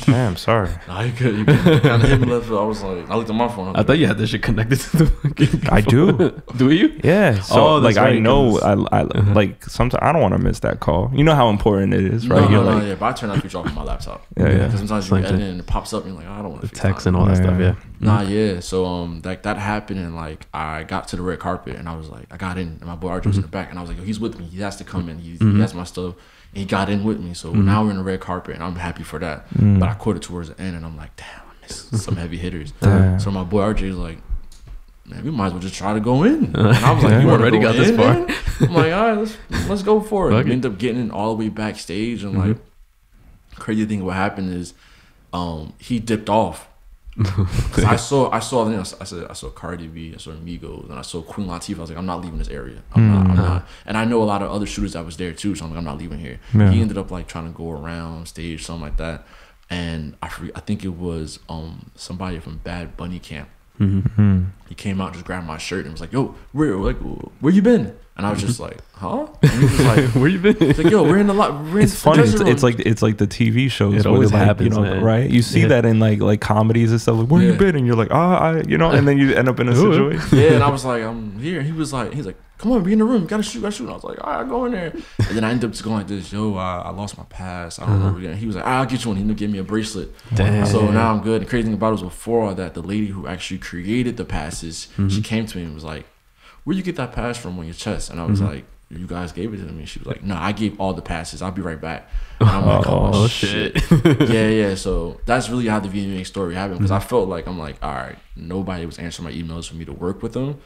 Damn, sorry. Nah, you could kind of hit me left. I was like, I looked at my phone. I thought you had this shit connected to the fucking I do. Do you? Yeah. So like right, I know I like sometimes I don't want to miss that call. You know how important it is, right? No, but I turn that feature off on my laptop. Yeah. Because sometimes you edit and it pops up and you're like, I don't want to text and all that stuff. Yeah. Nah, yeah. So like that happened and like I got to the red carpet and I was like, I got in and my boy RJ was in the back and I was like, yo, he's with me. He has to come in. He has my stuff. And he got in with me. So now we're in the red carpet and I'm happy for that. But I caught it towards the end and I'm like, damn, I missed some heavy hitters. So my boy RJ was like, man, we might as well just try to go in. And I was like, you already got this far. I'm like, all right, let's go for it. We ended up getting in all the way backstage and like crazy thing what happened is he dipped off. Cause I saw Cardi B, I saw Migos, and I saw Queen Latifah. I was like, I'm not leaving this area. I'm not. And I know a lot of other shooters that was there too, so I'm like, I'm not leaving here. Yeah. He ended up like trying to go around stage, something like that. And I think it was somebody from Bad Bunny camp. He came out, just grabbed my shirt and was like, yo, where you been? And I was just like, huh? And he was like, where you been? He's like, yo, we're in the lot. It's funny. It's like the TV shows. It always happens, right? You see that in like comedies and stuff. Like, where you been? And you're like, and then you end up in a situation. Yeah, and I was like, I'm here. And he's like, come on, be in the room. Gotta shoot. And I was like, all right, go in there. And then I ended up just going like this. Yo, I lost my pass. I don't know. And he was like, I'll get you one. He ended up giving me a bracelet. Damn. So now I'm good. The crazy thing about it was before all that, the lady who actually created the passes, she came to me and was like, where'd you get that pass from on your chest? And I was like, you guys gave it to me. She was like, no, I gave all the passes. I'll be right back. And I'm like, oh shit. Yeah. So that's really how the VMA story happened because I felt like I'm like, all right, nobody was answering my emails for me to work with them.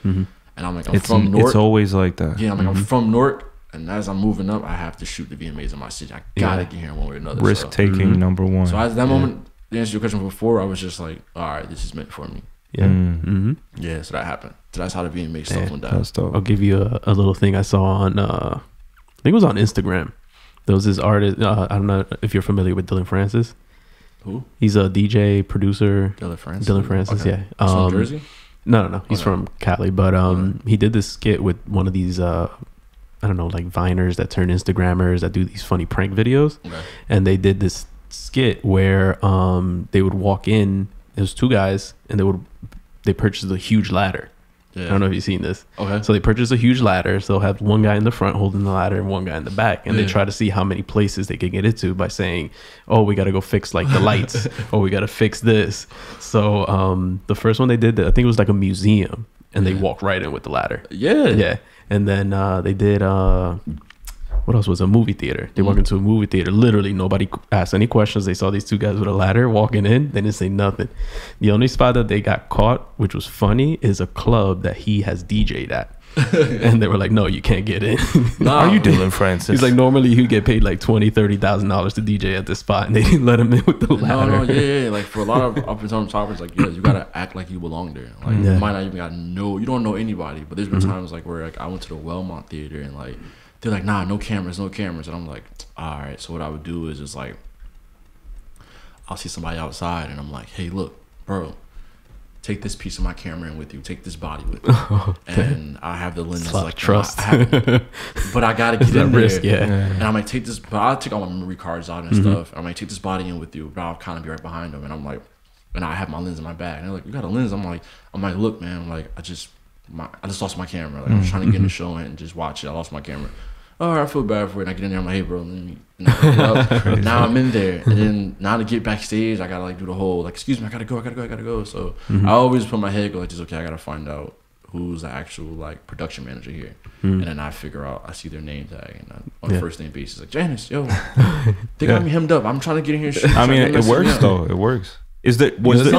And I'm like, I'm from Newark. It's always like that. Yeah, I'm like, I'm from Newark. And as I'm moving up, I have to shoot the VMAs in my city. I gotta get here one way or another. Risk taking number one. So at that moment, to answer your question before, I was just like, all right, this is meant for me. Yeah. Yeah, so that happened. So that's how the VMA stuff went down. I'll give you a little thing I saw on, I think it was on Instagram. There was this artist, I don't know if you're familiar with Dylan Francis. Who? He's a DJ, producer. Dylan Francis, okay. Yeah. From Jersey? No. He's from Cali. But he did this skit with one of these, I don't know, like Viners that turn Instagrammers that do these funny prank videos. Okay. And they did this skit where they would walk in. It was two guys, and they purchased a huge ladder. Yeah. I don't know if you've seen this. Okay. So they purchased a huge ladder. So they'll have one guy in the front holding the ladder and one guy in the back. And they try to see how many places they can get into by saying, oh, we got to go fix like the lights or we got to fix this. So the first one they did, I think it was like a museum and they walked right in with the ladder. Yeah. Yeah. And then they did, what else was a movie theater? They walked into a movie theater. Literally, nobody asked any questions. They saw these two guys with a ladder walking in. They didn't say nothing. The only spot that they got caught, which was funny, is a club that he has DJ'd at. And they were like, no, you can't get in. Are you Dylan Francis? He's like, normally he'd get paid like $20,000-$30,000 to DJ at this spot, and they didn't let him in with the ladder. Yeah. Like for a lot of up and coming topics, like you gotta act like you belong there. Like you might not even gotta know. You don't know anybody. But there's been times like where like I went to the Wellmont Theater and like they're like, nah, no cameras. And I'm like, all right. So what I would do is just like, I'll see somebody outside and I'm like, hey, look, bro, take this piece of my camera in with you. Take this body with you. And I have the lenses like trust. But I gotta get in there. Risk, And I might take this, but I'll take all my memory cards out and stuff. I might take this body in with you, but I'll kind of be right behind them. And I'm like, and I have my lens in my bag. And they're like, you got a lens? I'm like, look, man. I'm like, I just lost my camera. Like I'm trying to get in the show and just watch it. I lost my camera. Oh, I feel bad for it. And I get in there. I'm like, hey, bro, let me. Now I'm in there, and then now to get backstage, I gotta like do the whole like, excuse me, I gotta go. So I always put my head go like, just okay, I gotta find out who's the actual like production manager here, and then I figure out. I see their name tag, and on a first name basis, like Janice, yo, they got me hemmed up. I'm trying to get in here. I mean, it works though. It works. Is that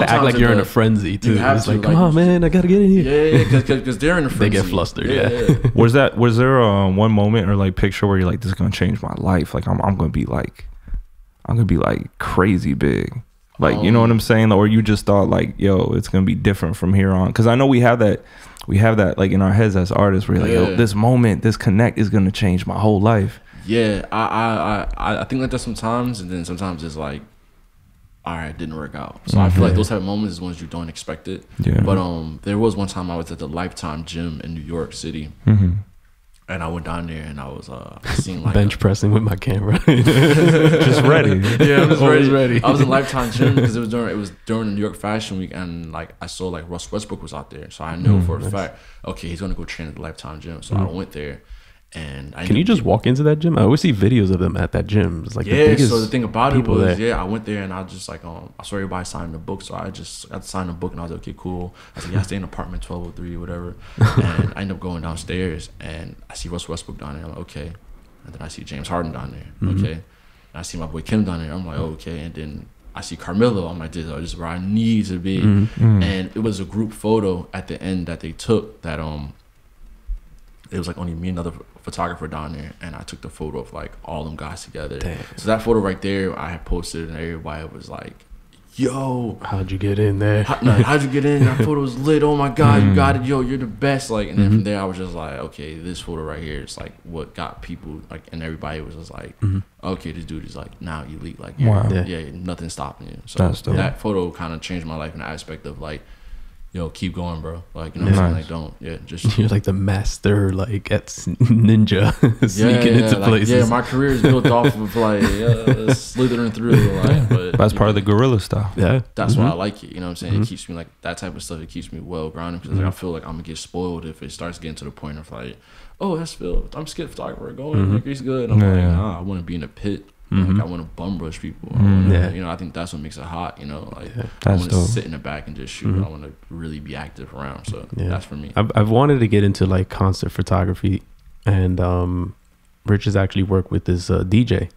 act like you're in a frenzy too? It's like, come on, man, I gotta get in here. Yeah, because they're in a frenzy. They get flustered. Yeah. Was there one moment or like picture where you're like, this is gonna change my life? Like I'm gonna be like crazy big. Like, you know what I'm saying? Or you just thought like, yo, it's gonna be different from here on? Because I know we have that like in our heads as artists. We're like, yo, this moment, this connect is gonna change my whole life. Yeah, I think like that sometimes, and then sometimes it's like, all right, it didn't work out. So I feel like those type of moments is ones you don't expect it. Yeah. But there was one time I was at the Lifetime gym in New York City. And I went down there and I was seeing like bench pressing with my camera, just ready. Yeah, I was ready. I was in Lifetime gym because it was during the New York Fashion Week, and like I saw like Russ Westbrook was out there, so I know for a fact, okay, he's gonna go train at the Lifetime gym. So I went there, and can you just walk into that gym? I always see videos of them at that gym. It's like the biggest so the thing about it was, there. I went there and I just like I saw everybody signing the book, so I just got to sign the book and I was like, okay, cool. I was like, I stay in apartment 1203 or whatever, and I end up going downstairs and I see Russ Westbrook down there. I'm like, okay, and then I see James Harden down there, okay, and I see my boy Kim down there. I'm like, oh, okay, and then I see Carmelo. I'm like, this is where I need to be, and it was a group photo at the end that they took that it was like only me and another photographer down there, and I took the photo of like all them guys together. Damn. So that photo right there, I had posted, and everybody was like, "Yo, how'd you get in there? How'd you get in? That photo was lit. Oh my god, you got it, yo, you're the best." Like, and then from there, I was just like, "Okay, this photo right here is like what got people like," and everybody was just like, "Okay, this dude is like now elite. Like, yeah, nothing's stopping you." So that photo kind of changed my life in the aspect of like, yo, keep going, bro. Like, you know what I'm saying? Like, just you're like the master, like at ninja, sneaking into places. Yeah, my career is built off of like slithering through. Like, but that's part of the guerrilla stuff. Yeah, that's why I like it. You know what I'm saying? It keeps me like that type of stuff. It keeps me well grounded because like, I feel like I'm gonna get spoiled if it starts getting to the point of like, oh, that's Phil. I'm a skit photographer. Going, like, he's good. I'm like, nah, I want to be in a pit. Like, I want to bum rush people. You know, I think that's what makes it hot. You know, like I want to sit in the back and just shoot. I want to really be active around. So that's for me. I've wanted to get into like concert photography, and Rich has actually worked with this DJ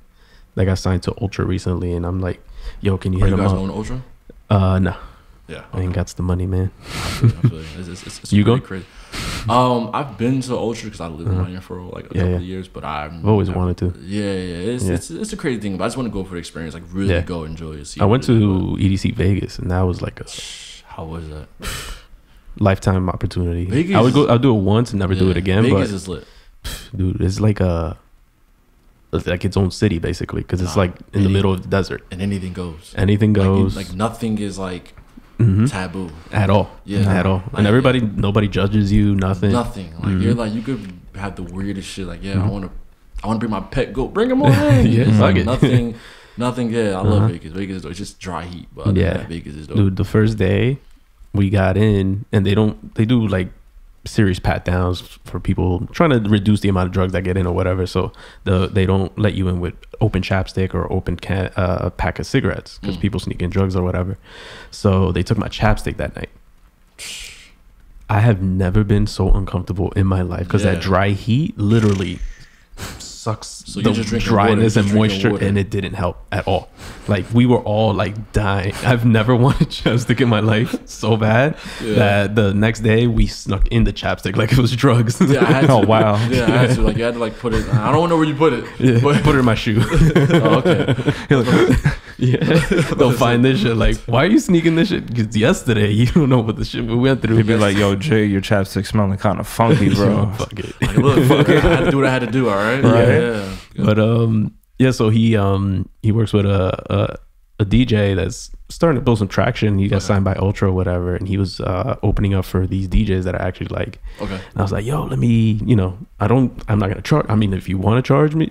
that got signed to Ultra recently, and I'm like, yo, can you hit him up? You guys own Ultra? No. Yeah, I ain't got the money, man. I feel it's you go? Crazy. I've been to Ultra because I lived around here for like a couple of years, but I've always wanted to. It's a crazy thing, but I just want to go for the experience, like really go enjoy it. I went to EDC Vegas, and that was like a how was that? Lifetime opportunity. Vegas, I'll do it once and never do it again. Vegas but, is lit, dude. It's like its own city basically because it's like in the middle of the desert, and anything goes. Anything goes. Like nothing is like. Taboo at all, at all, and like, nobody judges you, nothing. Like you're like you could have the weirdest shit. Like I want to bring my pet goat, bring him on in. Like nothing. I love Vegas. Vegas is just dry heat, but Vegas is dope. Dude, the first day we got in, and they do like serious pat downs for people trying to reduce the amount of drugs that get in or whatever. So they don't let you in with open chapstick or open pack of cigarettes because people sneak in drugs or whatever. So they took my chapstick that night. I have never been so uncomfortable in my life because that dry heat literally sucks the dryness and moisture, and it didn't help at all. Like we were all like dying. I've never wanted chapstick in my life so bad that the next day we snuck in the chapstick like it was drugs. I had to. Oh wow. I had to. Like you had to like put it. I don't know where you put it. But put it in my shoe. Oh, okay. They'll find this shit like, why are you sneaking this shit? Because yesterday you don't know what the shit we went through. They'd be like, yo, Jay, your chapstick smelling kind of funky, bro. Fuck it. Like, look, fuck it. I had to do what I had to do. All right. Yeah. But so he works with a DJ that's starting to build some traction. He got signed by Ultra or whatever, and he was opening up for these DJs that I actually like. Okay. And I was like, yo, let me, I'm not gonna charge. I mean, if you want to charge me,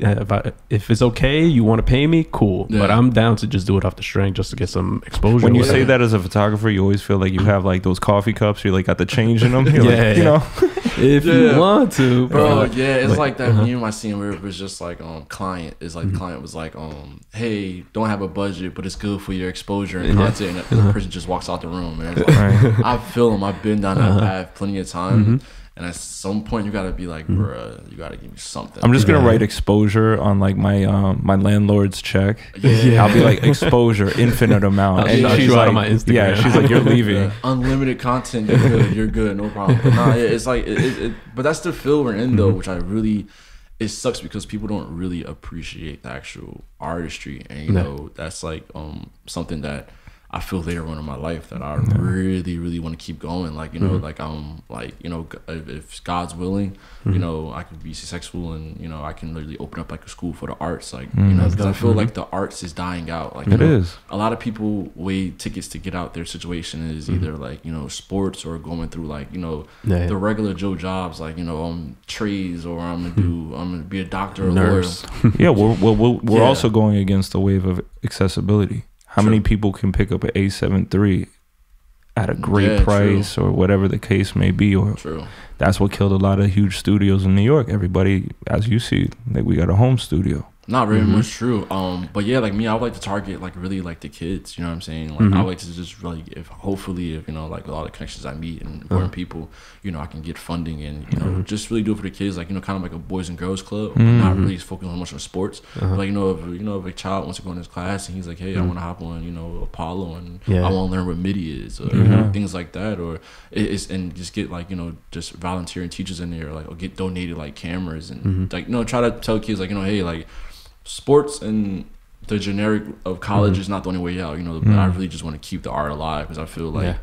if it's okay, you want to pay me, cool. Yeah. But I'm down to just do it off the string just to get some exposure. When you say that as a photographer, you always feel like you have like those coffee cups. You like got the change in them. If you want to, bro. It's like that meme I seen where it was just like client is like the client was like hey, don't have a budget, but it's good for your exposure and content, and the person just walks out the room, and it's like, I feel them. I've been down that path plenty of times. And at some point, you gotta be like, bruh, you gotta give me something. I'm just gonna write exposure on like my my landlord's check. I'll be like exposure, infinite amount. And she's like, on my Instagram. Yeah, she's like, you're leaving. Unlimited content. You're good, no problem. But nah, it's like, but that's the field we're in though, which I really. It sucks because people don't really appreciate the actual artistry, and you know that's like something that I feel later on in my life that I really want to keep going. Like, you know, like you know, if God's willing, you know, I could be successful, and you know, I can literally open up like a school for the arts. Like, you know, because I feel like the arts is dying out. Like, it is. A lot of people weigh tickets to get out. Their situation is either like, you know, sports, or going through like, you know, the regular Joe jobs, like, you know, trades, or I'm gonna be a doctor or nurse. Yeah, we're also going against the wave of accessibility. How many people can pick up an A7 III at a great price, or whatever the case may be? Or that's what killed a lot of huge studios in New York. Everybody, as you see, like, we got a home studio. Not very much true. But yeah, like me, I would like to target like really like the kids, you know what I'm saying? Like I like to just really, hopefully if you know, like a lot of connections I meet and important people, you know, I can get funding, and you know, just really do it for the kids, like, you know, kind of like a boys and girls club, but not really focusing on much on sports. But, like, you know, if a child wants to go in this class and he's like, hey, I want to hop on, you know, Apollo, and I want to learn what MIDI is, or you know, things like that, or and just get like, you know, just volunteering teachers in there, like, or get donated like cameras, and like, you know, try to tell kids like, you know, hey, like, sports and the generic of college is not the only way out, you know. But I really just want to keep the art alive, because I feel like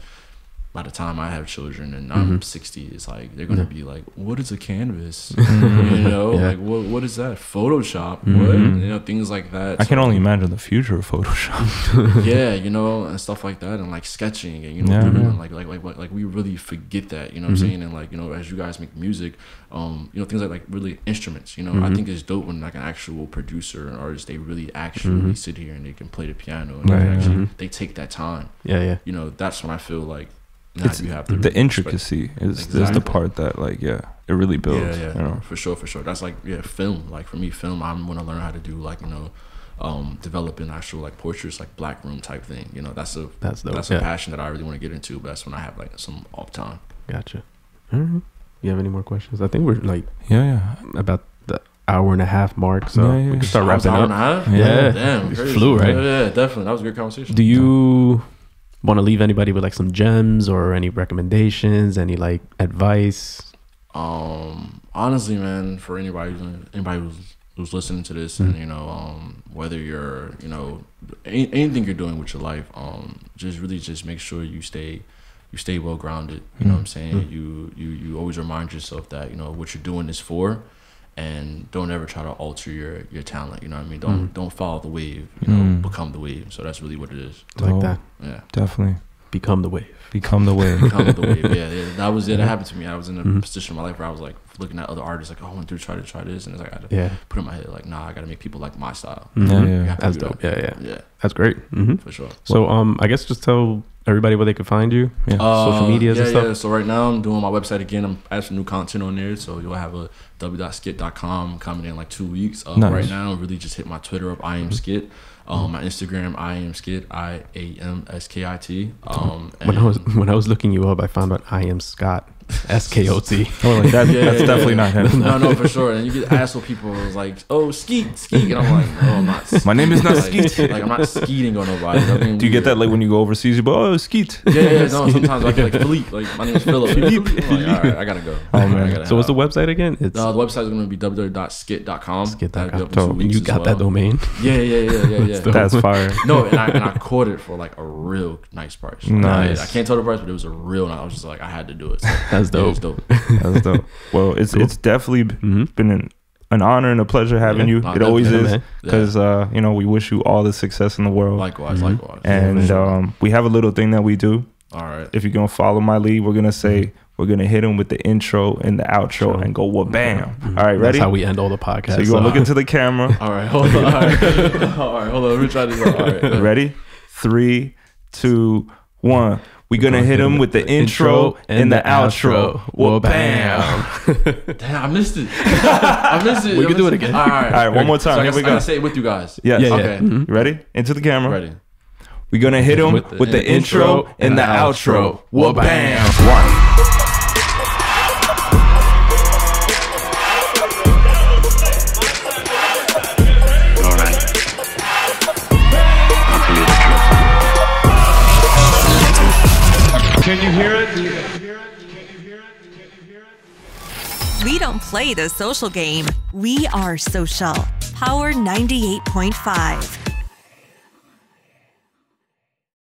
by the time I have children and I'm 60, it's like they're gonna be like, what is a canvas? You know, like what is that? Photoshop? What? You know, things like that. I can only imagine the future of Photoshop. Yeah, you know, and stuff like that, and like sketching, and you know, and like we really forget that, you know what I'm saying? And like, you know, as you guys make music, you know, things like really instruments, you know, I think it's dope when like an actual producer and artist, they really actually sit here and they can play the piano, and they actually they take that time. You know, that's when I feel like it's you have to the intricacy is the part that like it really builds. You know? for sure. That's like film. Like for me, film, I'm gonna learn how to do like, you know, developing actual like portraits, like black room type thing. You know, that's a passion that I really want to get into. But that's when I have like some off time. Gotcha. You have any more questions? I think we're like about the hour and a half mark, so we can start wrapping up. Hour and a half? Yeah, damn, it flew, right? Yeah, definitely. That was a good conversation. Do you want to leave anybody with like some gems or any recommendations, any like advice? Honestly, man, for anybody who's listening to this, and you know, whether you're, you know, anything you're doing with your life, just really just make sure you stay well grounded. You know what I'm saying? You always remind yourself that, you know, what you're doing is for, and don't ever try to alter your talent. You know what I mean? Don't follow the wave. You know, become the wave. So that's really what it is. Like that. Yeah, definitely. Become the wave. Become the wave. Become the wave. Yeah, that was it. That happened to me. I was in a position in my life where I was like looking at other artists, like, oh, I want to try this, and it's like I had to put in my head like, nah, I got to make people like my style. That's dope. Yeah, that's great. For sure. So I guess just tell everybody where they could find you. Social medias and stuff. So right now I'm doing my website again. I'm adding some new content on there, so you'll have a w.skit.com coming in like 2 weeks. Right now I'm really just hit my Twitter up, I am Skit. My Instagram, I am Skit, IAMSKIT. When I was looking you up, I found out I am Scott, SKOT. Like that's definitely not him. No, for sure. And you get asked what people was like, oh, Skeet, and I'm like, no, I'm not. My name is not like, Skeet. Like I'm not skeeting on nobody. I mean, do you get that like when you go overseas? You go, oh, Skeet. Yeah. No, sometimes I get like Philippe. Like my name is Philip. Like, all right, I gotta go. Oh man. So what's the website again? The website is gonna be www.skit.com. Skit.com. You got that domain? Yeah. That's fire. No, and I caught it for like a real nice price. Nice. I can't tell the price, but it was a real nice. I was just like, I had to do it. So, that's dope. It was dope. That's dope. Well, it's definitely been an honor and a pleasure having you. It always is, because you know, we wish you all the success in the world. Likewise. And we have a little thing that we do. All right. If you're gonna follow my lead, we're gonna say we're gonna hit him with the intro and the outro and go bam. All right, ready? That's how we end all the podcasts. So you're gonna look into the camera. All right, hold on. All right, hold on. Let me try this out. All right, ready? 3, 2, 1. We're gonna hit him with the intro and the outro. Well, bam. Damn, I missed it. We can do it again. All right, one more time. So Here we go. I gotta say it with you guys. Yes. Yeah. Okay. You ready? Into the camera. Ready. We're gonna hit him with the intro and the outro. Well, bam. 1. Can you hear it? We don't play the social game. We are social. Power 98.5.